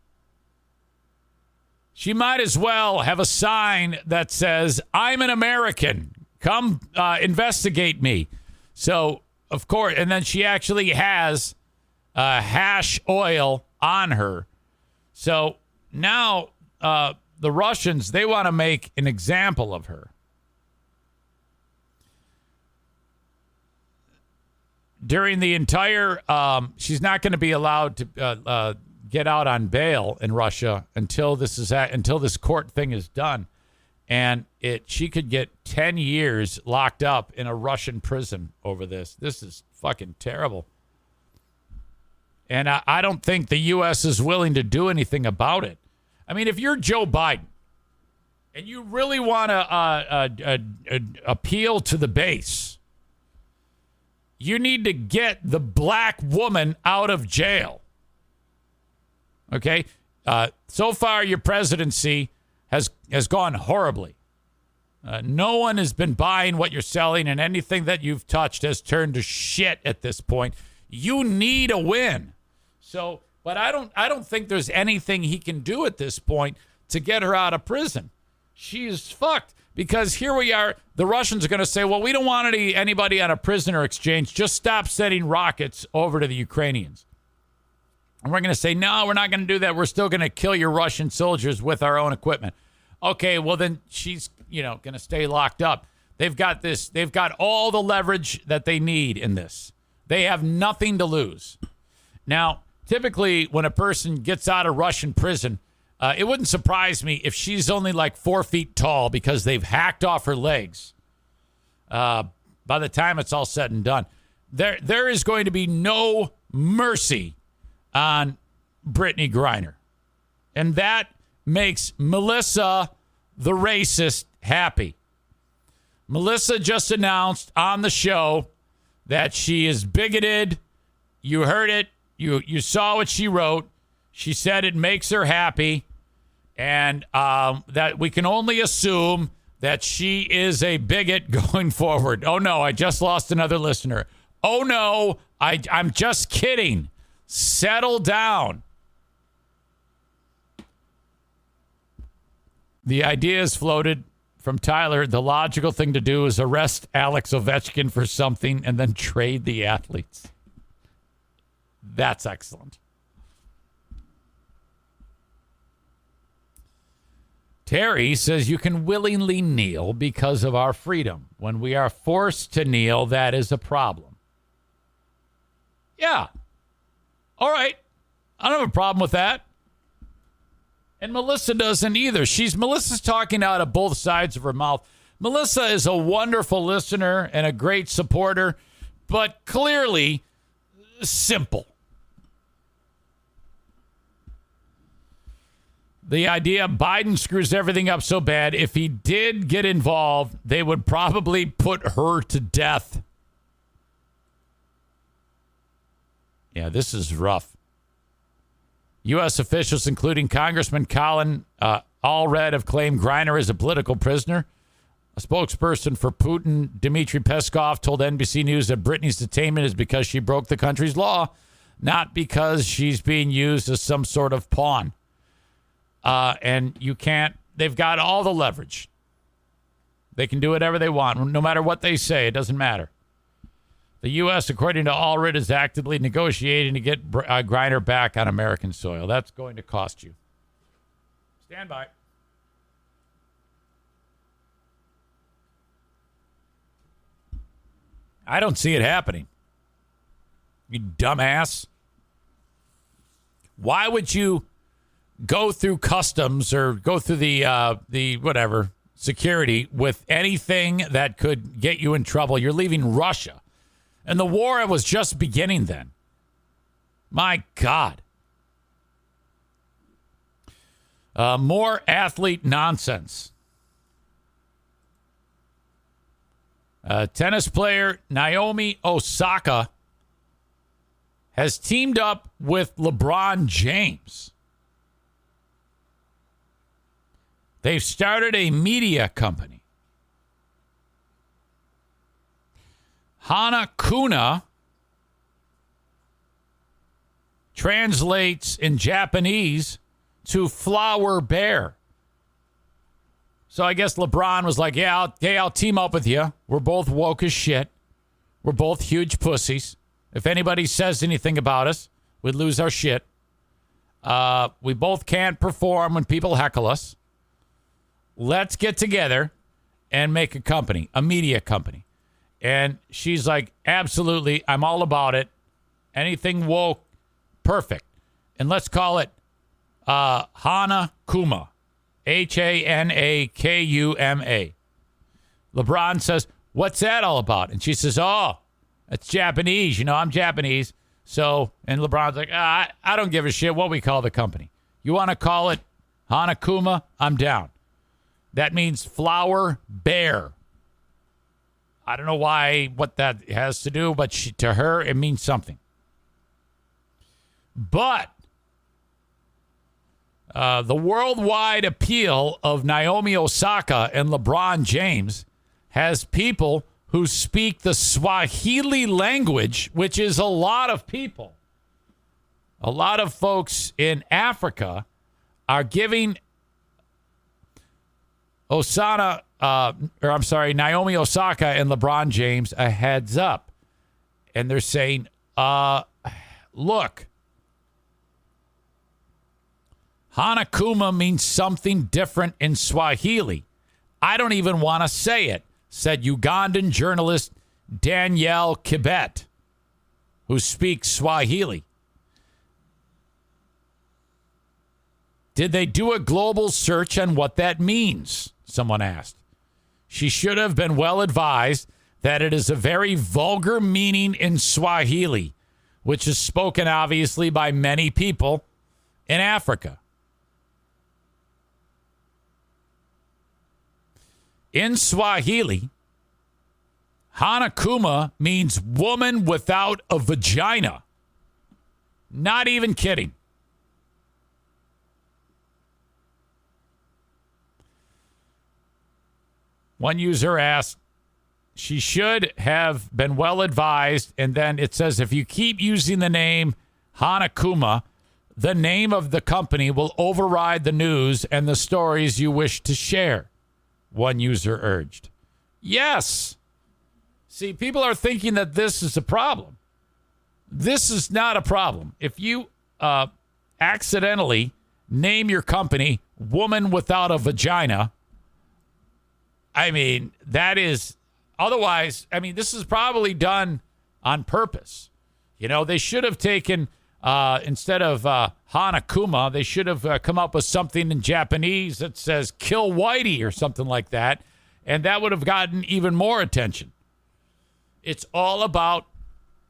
she might as well have a sign that says, I'm an American. Come investigate me. So, of course, and then she actually has hash oil on her. So now the Russians, they want to make an example of her. During the entire, she's not going to be allowed to get out on bail in Russia until this court thing is done, and she could get 10 years locked up in a Russian prison over this. This is fucking terrible, and I don't think the U.S. is willing to do anything about it. I mean, if you're Joe Biden and you really want to appeal to the base, you need to get the black woman out of jail. Okay? So far, your presidency has gone horribly. No one has been buying what you're selling, and anything that you've touched has turned to shit at this point. You need a win. So, but I don't think there's anything he can do at this point to get her out of prison. She's fucked. Because here we are, the Russians are going to say, well, we don't want anybody on a prisoner exchange. Just stop sending rockets over to the Ukrainians. And we're going to say, no, we're not going to do that. We're still going to kill your Russian soldiers with our own equipment. Okay, well, then she's, going to stay locked up. They've got this. They've got all the leverage that they need in this. They have nothing to lose. Now, typically, when a person gets out of Russian prison, it wouldn't surprise me if she's only like 4 feet tall because they've hacked off her legs. By the time it's all said and done, there is going to be no mercy on Brittany Griner. And that makes Melissa, the racist, happy. Melissa just announced on the show that she is bigoted. You heard it. You saw what she wrote. She said it makes her happy, and that we can only assume that she is a bigot going forward. Oh, no, I just lost another listener. Oh, no, I'm just kidding. Settle down. The idea is floated from Tyler. The logical thing to do is arrest Alex Ovechkin for something and then trade the athletes. That's excellent. Terry says you can willingly kneel because of our freedom. When we are forced to kneel, that is a problem. Yeah. All right. I don't have a problem with that. And Melissa doesn't either. Melissa's talking out of both sides of her mouth. Melissa is a wonderful listener and a great supporter, but clearly simple. The idea Biden screws everything up so bad, if he did get involved, they would probably put her to death. Yeah, this is rough. U.S. officials, including Congressman Colin Allred, have claimed Griner as a political prisoner. A spokesperson for Putin, Dmitry Peskov, told NBC News that Britney's detainment is because she broke the country's law, not because she's being used as some sort of pawn. And you can't, they've got all the leverage. They can do whatever they want, no matter what they say. It doesn't matter. The U.S., according to Allred, is actively negotiating to get Griner back on American soil. That's going to cost you. Stand by. I don't see it happening. You dumbass. Why would you go through customs or go through the whatever security with anything that could get you in trouble? You're leaving Russia. And the war was just beginning then. My God. More athlete nonsense. Tennis player Naomi Osaka has teamed up with LeBron James. They've started a media company. Hanakuna translates in Japanese to flower bear. So I guess LeBron was like, I'll team up with you. We're both woke as shit. We're both huge pussies. If anybody says anything about us, we'd lose our shit. We both can't perform when people heckle us. Let's get together and make a company, a media company. And she's like, absolutely, I'm all about it. Anything woke, perfect. And let's call it Hanakuma. Hanakuma. LeBron says, what's that all about? And she says, oh, that's Japanese. You know, I'm Japanese. So, and LeBron's like, I don't give a shit what we call the company. You want to call it Hanakuma? I'm down. That means flower bear. I don't know what that has to do, but to her, it means something. But the worldwide appeal of Naomi Osaka and LeBron James has people who speak the Swahili language, which is a lot of people. A lot of folks in Africa are giving Naomi Osaka and LeBron James a heads up. And they're saying, look, Hanakuma means something different in Swahili. I don't even want to say it, said Ugandan journalist Danielle Kibet, who speaks Swahili. Did they do a global search on what that means? Someone asked. She should have been well advised that it is a very vulgar meaning in Swahili, which is spoken obviously by many people in Africa. In Swahili, Hanakuma means woman without a vagina. Not even kidding. One user asked, she should have been well advised. And then it says, if you keep using the name Hanakuma, the name of the company will override the news and the stories you wish to share. One user urged. Yes. See, people are thinking that this is a problem. This is not a problem. If you accidentally name your company Woman Without a Vagina, I mean, that is, otherwise, I mean, this is probably done on purpose. You know, they should have taken, instead of Hanakuma, they should have come up with something in Japanese that says kill Whitey or something like that. And that would have gotten even more attention. It's all about,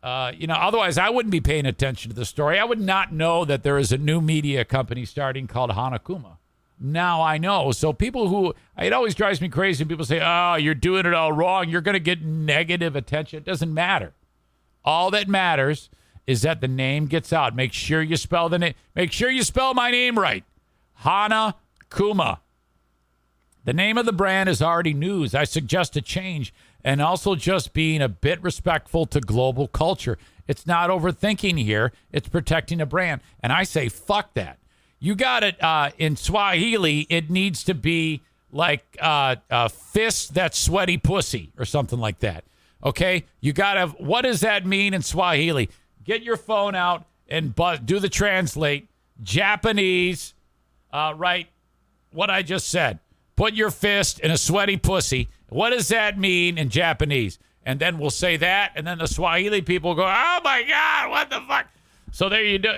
otherwise I wouldn't be paying attention to the story. I would not know that there is a new media company starting called Hanakuma. Now I know. So it always drives me crazy when people say, oh, you're doing it all wrong. You're going to get negative attention. It doesn't matter. All that matters is that the name gets out. Make sure you spell the name. Make sure you spell my name right. Hanakuma. The name of the brand is already news. I suggest a change and also just being a bit respectful to global culture. It's not overthinking here. It's protecting a brand. And I say, fuck that. You got it in Swahili. It needs to be like fist that sweaty pussy or something like that. Okay? You got to, what does that mean in Swahili? Get your phone out and do the translate. Japanese, right? What I just said. Put your fist in a sweaty pussy. What does that mean in Japanese? And then we'll say that, and then the Swahili people go, oh, my God, what the fuck? So there you do.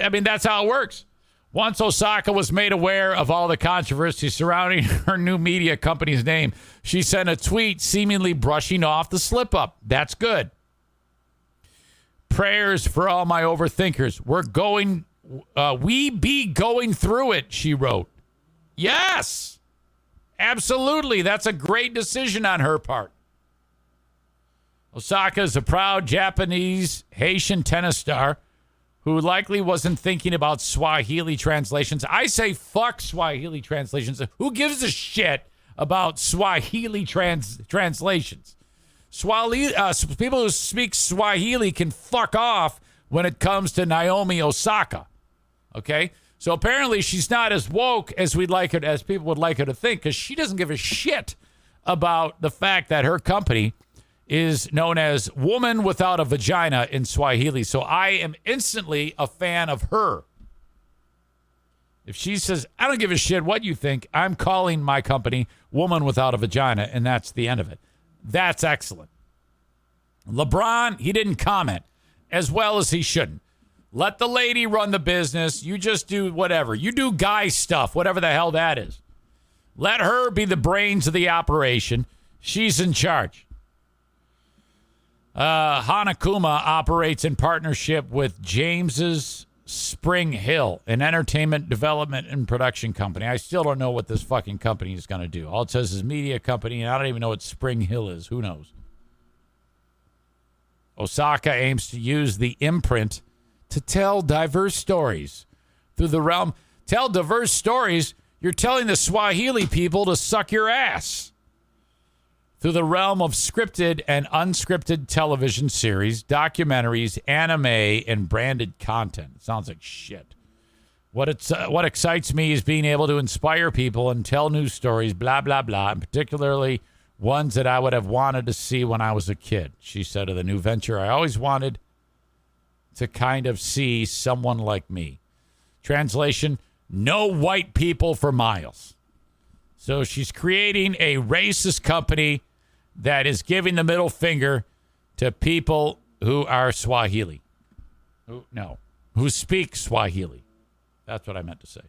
I mean, that's how it works. Once Osaka was made aware of all the controversy surrounding her new media company's name, she sent a tweet seemingly brushing off the slip-up. That's good. Prayers for all my overthinkers. We be going through it, she wrote. Yes, absolutely. That's a great decision on her part. Osaka is a proud Japanese Haitian tennis star who likely wasn't thinking about Swahili translations. I say fuck Swahili translations. Who gives a shit about Swahili translations? People who speak Swahili can fuck off when it comes to Naomi Osaka. Okay? So apparently she's not as woke as as people would like her to think, because she doesn't give a shit about the fact that her company is known as Woman Without a Vagina in Swahili. So I am instantly a fan of her. If she says, I don't give a shit what you think, I'm calling my company Woman Without a Vagina, and that's the end of it. That's excellent. LeBron, he didn't comment, as well as he shouldn't. Let the lady run the business. You just do whatever. You do guy stuff, whatever the hell that is. Let her be the brains of the operation. She's in charge. Hanakuma operates in partnership with James's Spring Hill, an entertainment development and production company. I still don't know what this fucking company is going to do. All it says is media company, and I don't even know what Spring Hill is. Who knows? Osaka aims to use the imprint to tell diverse stories through the realm. Tell diverse stories? You're telling the Swahili people to suck your ass. Through the realm of scripted and unscripted television series, documentaries, anime, and branded content. It sounds like shit. What excites me is being able to inspire people and tell news stories, blah, blah, blah, and particularly ones that I would have wanted to see when I was a kid. She said of the new venture, I always wanted to kind of see someone like me. Translation, no white people for miles. So she's creating a racist company that is giving the middle finger to people who are Swahili. Who speak Swahili. That's what I meant to say.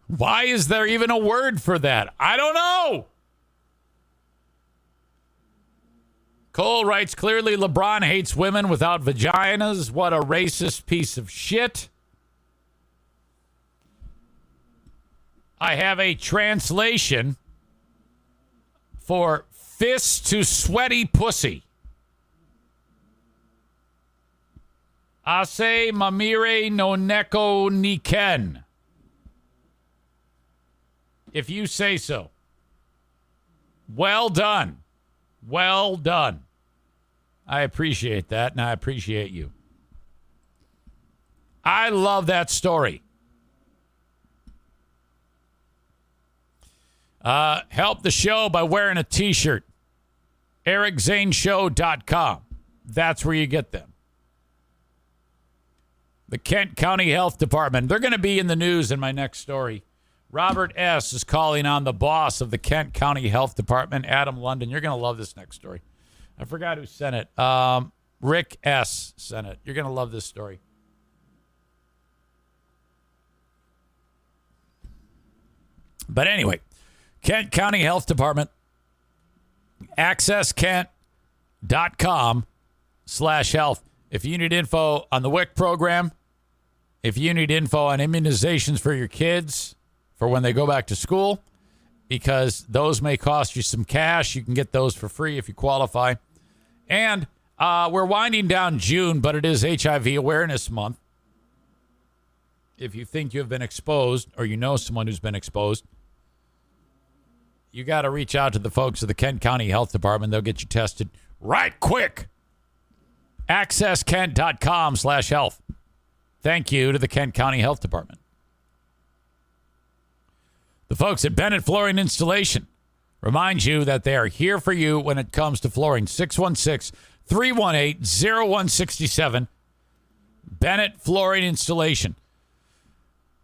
Why is there even a word for that? I don't know. Cole writes, clearly LeBron hates women without vaginas. What a racist piece of shit. I have a translation for fist to sweaty pussy. Ase mamire no neko niken. If you say so. Well done. Well done. I appreciate that, and I appreciate you. I love that story. Help the show by wearing a T-shirt. EricZaneShow.com. That's where you get them. The Kent County Health Department. They're going to be in the news in my next story. Robert S. is calling on the boss of the Kent County Health Department, Adam London. You're going to love this next story. I forgot who sent it. Rick S. sent it. You're going to love this story. But anyway, Kent County Health Department, accesskent.com/health. If you need info on the WIC program, if you need info on immunizations for your kids for when they go back to school, because those may cost you some cash, you can get those for free if you qualify. And we're winding down June, but it is HIV Awareness Month. If you think you've been exposed or you know someone who's been exposed, you got to reach out to the folks at the Kent County Health Department. They'll get you tested right quick. accesskent.com/health. Thank you to the Kent County Health Department. The folks at Bennett Flooring Installation remind you that they are here for you when it comes to flooring. 616-318-0167. Bennett Flooring Installation.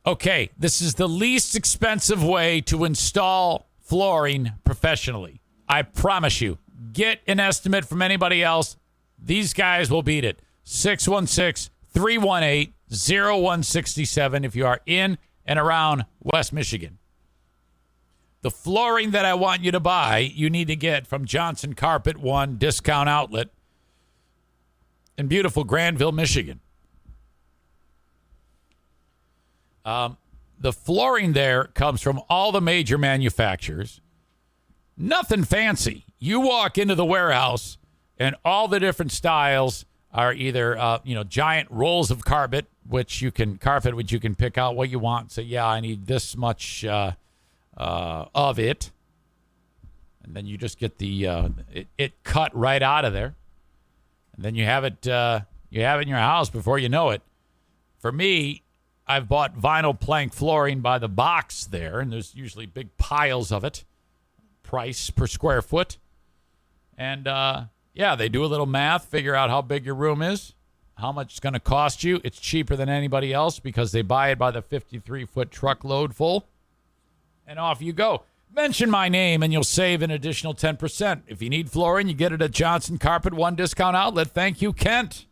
Okay, this is the least expensive way to install flooring professionally. I promise you. Get an estimate from anybody else. These guys will beat it. 616-318-0167 if you are in and around West Michigan. The flooring that I want you to buy, you need to get from Johnson Carpet One Discount Outlet in beautiful Granville, Michigan. The flooring there comes from all the major manufacturers. Nothing fancy. You walk into the warehouse and all the different styles are either, giant rolls of carpet, which you can pick out what you want. So, yeah, I need this much of it. And then you just get it cut right out of there. And then you have it in your house before you know it. For me, I've bought vinyl plank flooring by the box there, and there's usually big piles of it. Price per square foot. And, they do a little math, figure out how big your room is, how much it's going to cost you. It's cheaper than anybody else because they buy it by the 53-foot truckload full. And off you go. Mention my name, and you'll save an additional 10%. If you need flooring, you get it at Johnson Carpet One Discount Outlet. Thank you, Kent.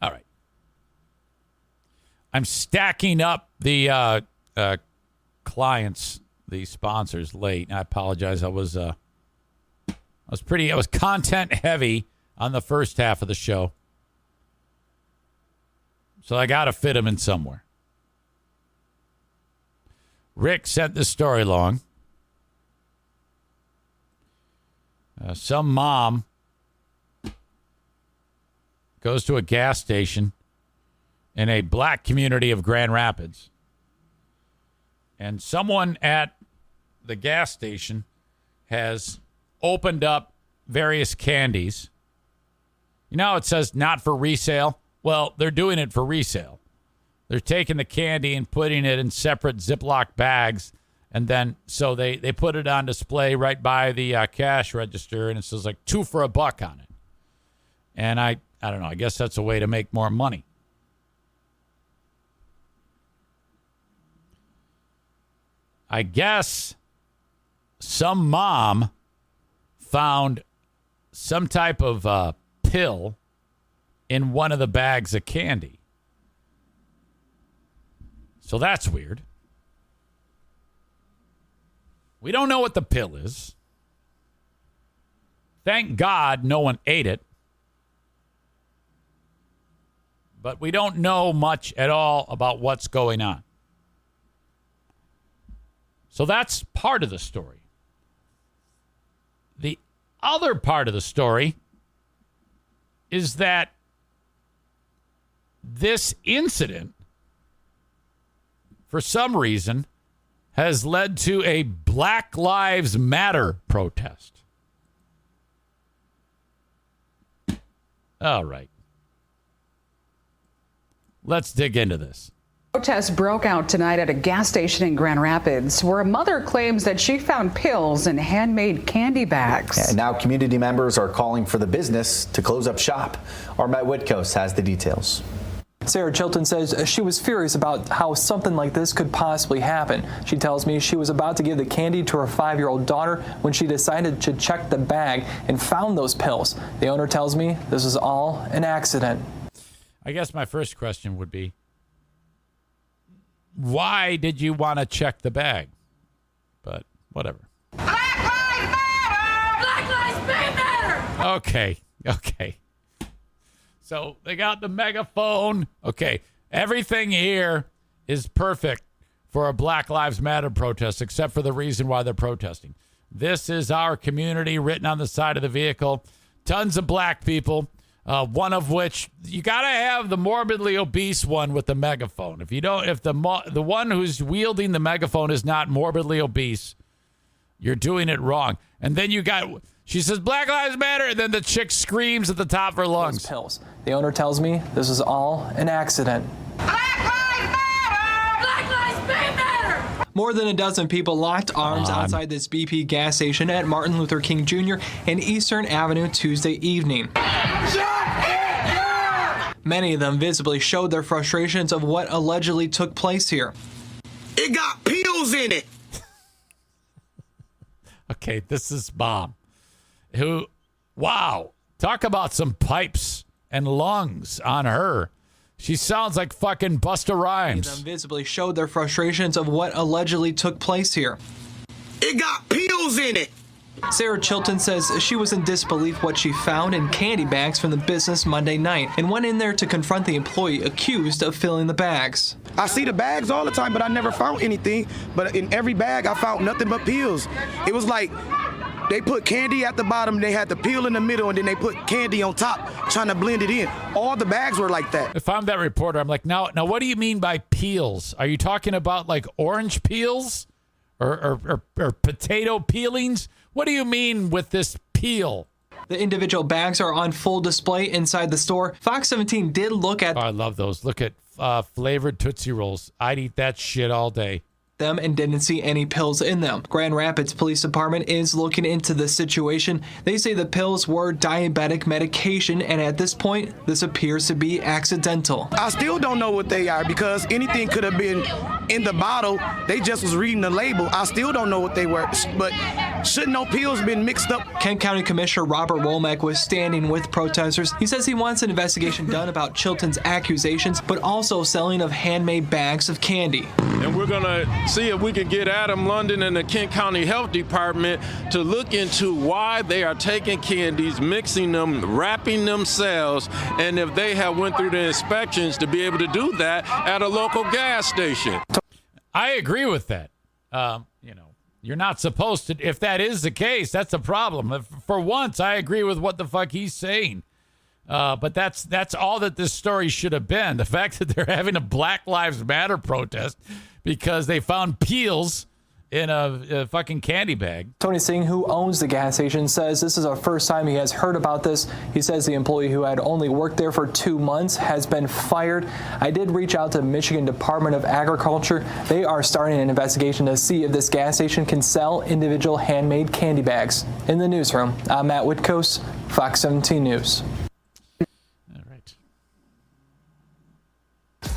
All right. I'm stacking up the clients, the sponsors, late. I apologize. I was content heavy on the first half of the show, so I got to fit them in somewhere. Rick sent this story along. Some mom goes to a gas station in a black community of Grand Rapids. And someone at the gas station has opened up various candies. You know, it says not for resale. Well, they're doing it for resale. They're taking the candy and putting it in separate Ziploc bags. And then, so they put it on display right by the cash register, and it says like $2 for $1 on it. And I don't know, I guess that's a way to make more money. I guess some mom found some type of pill in one of the bags of candy. So that's weird. We don't know what the pill is. Thank God no one ate it. But we don't know much at all about what's going on. So that's part of the story. The other part of the story is that this incident, for some reason, has led to a Black Lives Matter protest. All right. Let's dig into this. Protests broke out tonight at a gas station in Grand Rapids, where a mother claims that she found pills in handmade candy bags. And now community members are calling for the business to close up shop. Our Matt Whitkos has the details. Sarah Chilton says she was furious about how something like this could possibly happen. She tells me she was about to give the candy to her 5-year-old daughter when she decided to check the bag and found those pills. The owner tells me this is all an accident. I guess my first question would be, why did you want to check the bag? But whatever. Black Lives Matter! Black Lives Matter! Okay. So they got the megaphone. Okay, everything here is perfect for a Black Lives Matter protest, except for the reason why they're protesting. This is our community written on the side of the vehicle. Tons of black people, one of which you got to have the morbidly obese one with the megaphone. If the one who's wielding the megaphone is not morbidly obese, you're doing it wrong. And then she says, Black Lives Matter, and then the chick screams at the top of her lungs. Those pills. The owner tells me this is all an accident. Black Lives Matter! Black Lives Matter! More than a dozen people locked arms outside this BP gas station at Martin Luther King Jr. and Eastern Avenue Tuesday evening. Many of them visibly showed their frustrations of what allegedly took place here. It got pills in it. Okay, this is Mom. Wow, talk about some pipes and lungs on her. She sounds like fucking Busta Rhymes. Many of them visibly showed their frustrations of what allegedly took place here. It got pills in it. Sarah Chilton says she was in disbelief what she found in candy bags from the business Monday night and went in there to confront the employee accused of filling the bags. I see the bags all the time, but I never found anything. But in every bag, I found nothing but pills. It was like they put candy at the bottom, they had the peel in the middle, and then they put candy on top, trying to blend it in. All the bags were like that. If I'm that reporter, I'm like, now what do you mean by peels? Are you talking about like orange peels or potato peelings? What do you mean with this peel? The individual bags are on full display inside the store. Fox 17 did look at I love those. Look at flavored Tootsie Rolls. I'd eat that shit all day. Them and didn't see any pills in them. Grand Rapids Police Department is looking into the situation. They say the pills were diabetic medication, and at this point, this appears to be accidental. I still don't know what they are because anything could have been in the bottle. They just was reading the label. I still don't know what they were, but shouldn't no pills been mixed up? Kent County Commissioner Robert Womack was standing with protesters. He says he wants an investigation done about Chilton's accusations, but also selling of handmade bags of candy. And we're gonna see if we can get Adam London and the Kent County Health Department to look into why they are taking candies, mixing them, wrapping themselves, and if they have went through the inspections to be able to do that at a local gas station. I agree with that. You're not supposed to. If that is the case, that's a problem. For once, I agree with what the fuck he's saying. But that's all that this story should have been. The fact that they're having a Black Lives Matter protest because they found peels in a fucking candy bag. Tony Singh, who owns the gas station, says this is the first time he has heard about this. He says the employee who had only worked there for 2 months has been fired. I did reach out to Michigan Department of Agriculture. They are starting an investigation to see if this gas station can sell individual handmade candy bags. In the newsroom, I'm Matt Whitkos, Fox 17 News.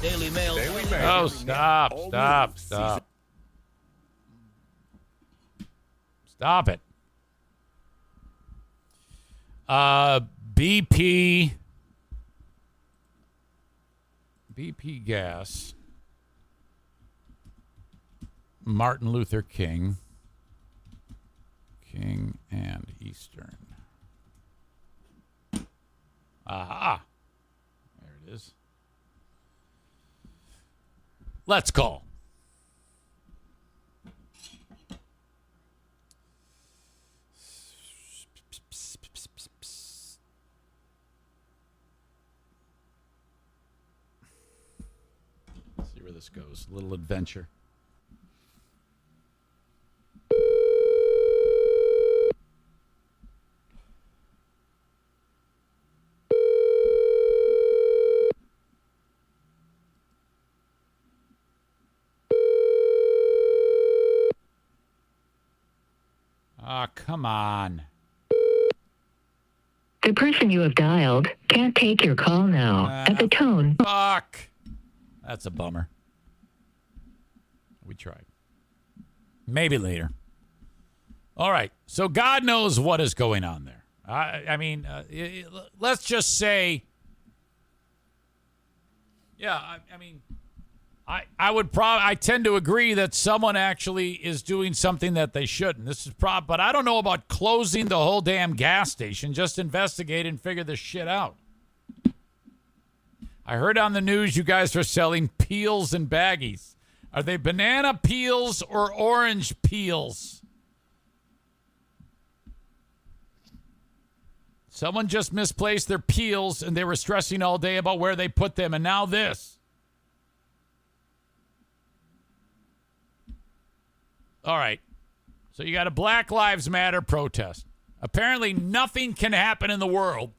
Daily Mail. Oh, stop. Stop it. BP gas. Martin Luther King and Eastern. Aha. There it is. Let's call. See where this goes. A little adventure. Come on. The person you have dialed can't take your call now. At the tone. Fuck. That's a bummer. We tried. Maybe later. All right. So God knows what is going on there. I mean, let's just say, yeah, I mean, I tend to agree that someone actually is doing something that they shouldn't. But I don't know about closing the whole damn gas station. Just investigate and figure this shit out. I heard on the news you guys are selling peels and baggies. Are they banana peels or orange peels? Someone just misplaced their peels and they were stressing all day about where they put them, and now this. All right. So you got a Black Lives Matter protest. Apparently nothing can happen in the world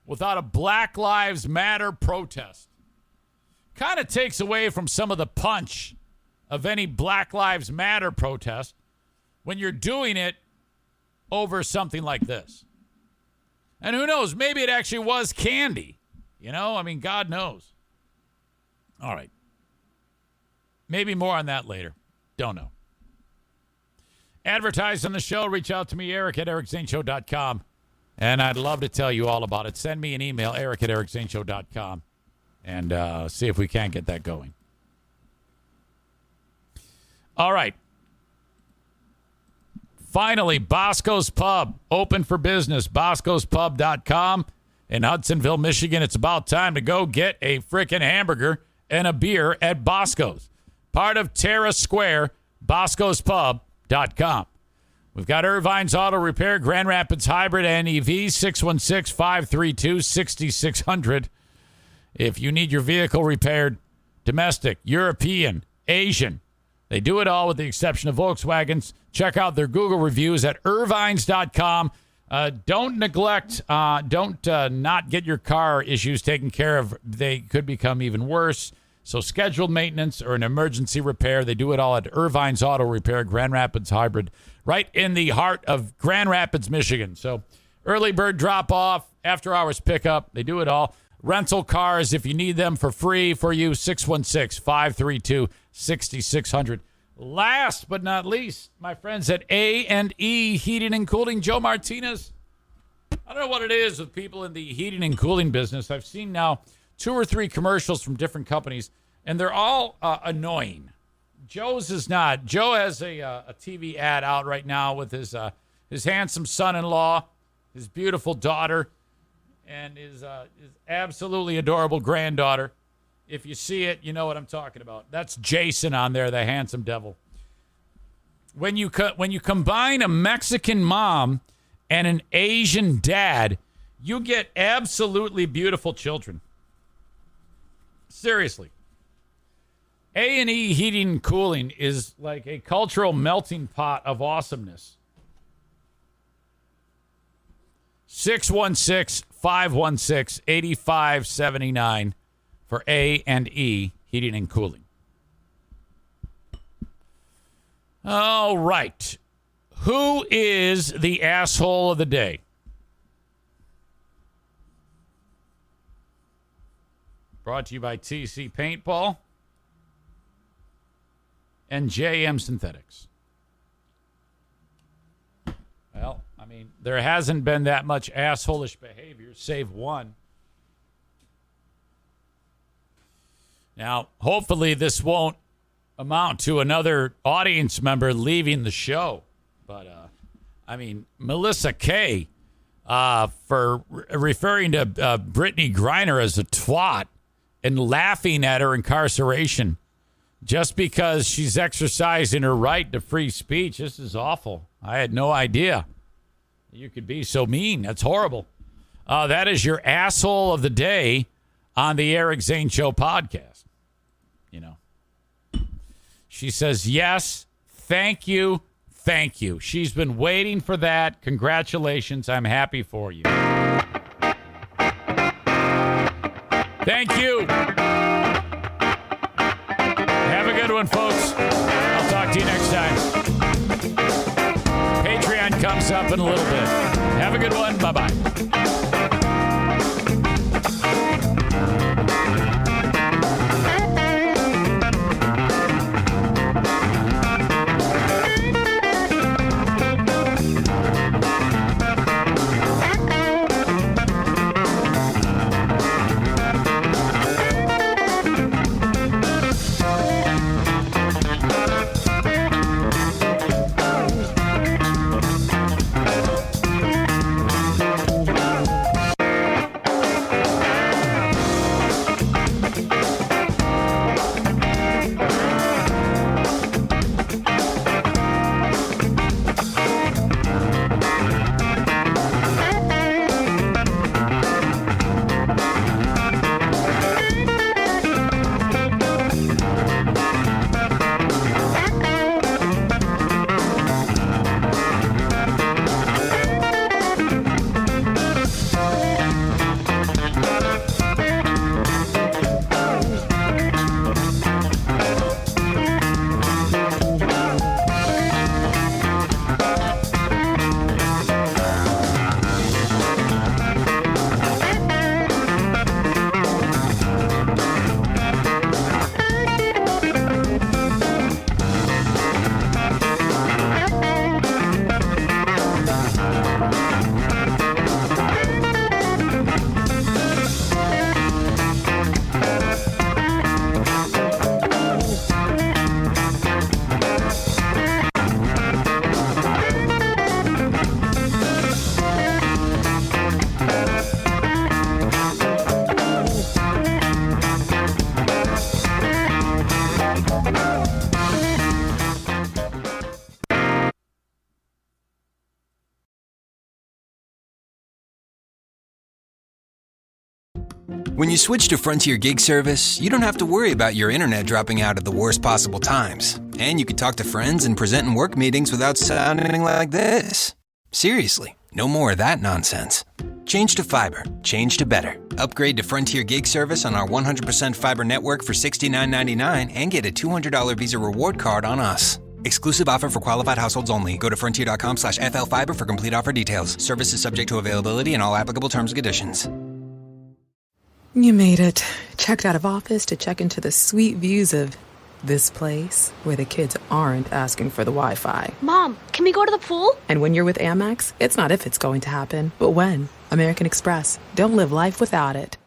without a Black Lives Matter protest. Kind of takes away from some of the punch of any Black Lives Matter protest when you're doing it over something like this. And who knows, maybe it actually was candy. You know, I mean, God knows. All right. Maybe more on that later. Don't know. Advertise on the show. Reach out to me, Eric at ericzaneshow.com. And I'd love to tell you all about it. Send me an email, Eric at ericzaneshow.com. And see if we can't get that going. All right. Finally, Bosco's Pub, open for business, boscospub.com in Hudsonville, Michigan. It's about time to go get a frickin' hamburger and a beer at Bosco's. Part of Terra Square, boscospub.com. We've got Irvine's Auto Repair, Grand Rapids Hybrid and EV, 616-532-6600. If you need your vehicle repaired, domestic, European, Asian, they do it all with the exception of Volkswagens. Check out their Google reviews at irvines.com. Don't neglect, not get your car issues taken care of. They could become even worse. So scheduled maintenance or an emergency repair, they do it all at Irvine's Auto Repair, Grand Rapids Hybrid, right in the heart of Grand Rapids, Michigan. So early bird drop-off, after-hours pickup, they do it all. Rental cars, if you need them for free for you, 616-532-6600. Last but not least, my friends at A&E Heating and Cooling, Joe Martinez. I don't know what it is with people in the heating and cooling business. I've seen now 2 or 3 commercials from different companies, and they're all annoying. Joe's is not. Joe has a TV ad out right now with his handsome son-in-law, his beautiful daughter, and his absolutely adorable granddaughter. If you see it, you know what I'm talking about. That's Jason on there, the handsome devil. When you combine a Mexican mom and an Asian dad, you get absolutely beautiful children. Seriously. A&E Heating and Cooling is like a cultural melting pot of awesomeness. 616-516-8579 for A&E Heating and Cooling. All right. Who is the asshole of the day? Brought to you by TC Paintball and JM Synthetics. Well, I mean, there hasn't been that much assholish behavior, save one. Now, hopefully this won't amount to another audience member leaving the show. But, I mean, Melissa Kay, for referring to Brittany Griner as a twat and laughing at her incarceration just because she's exercising her right to free speech. This is awful. I had no idea you could be so mean. That's horrible. That is your asshole of the day on the Eric Zane Show podcast. You know, she says, yes, thank you. Thank you. She's been waiting for that. Congratulations. I'm happy for you. Thank you. Have a good one, folks. I'll talk to you next time. Patreon comes up in a little bit. Have a good one. Bye-bye. When you switch to Frontier Gig Service, you don't have to worry about your internet dropping out at the worst possible times. And you can talk to friends and present in work meetings without sounding like this. Seriously, no more of that nonsense. Change to fiber. Change to better. Upgrade to Frontier Gig Service on our 100% fiber network for $69.99 and get a $200 Visa reward card on us. Exclusive offer for qualified households only. Go to frontier.com/FLFiber for complete offer details. Service is subject to availability and all applicable terms and conditions. You made it. Checked out of office to check into the sweet views of this place where the kids aren't asking for the Wi-Fi. Mom, can we go to the pool? And when you're with Amex, it's not if it's going to happen, but when. American Express. Don't live life without it.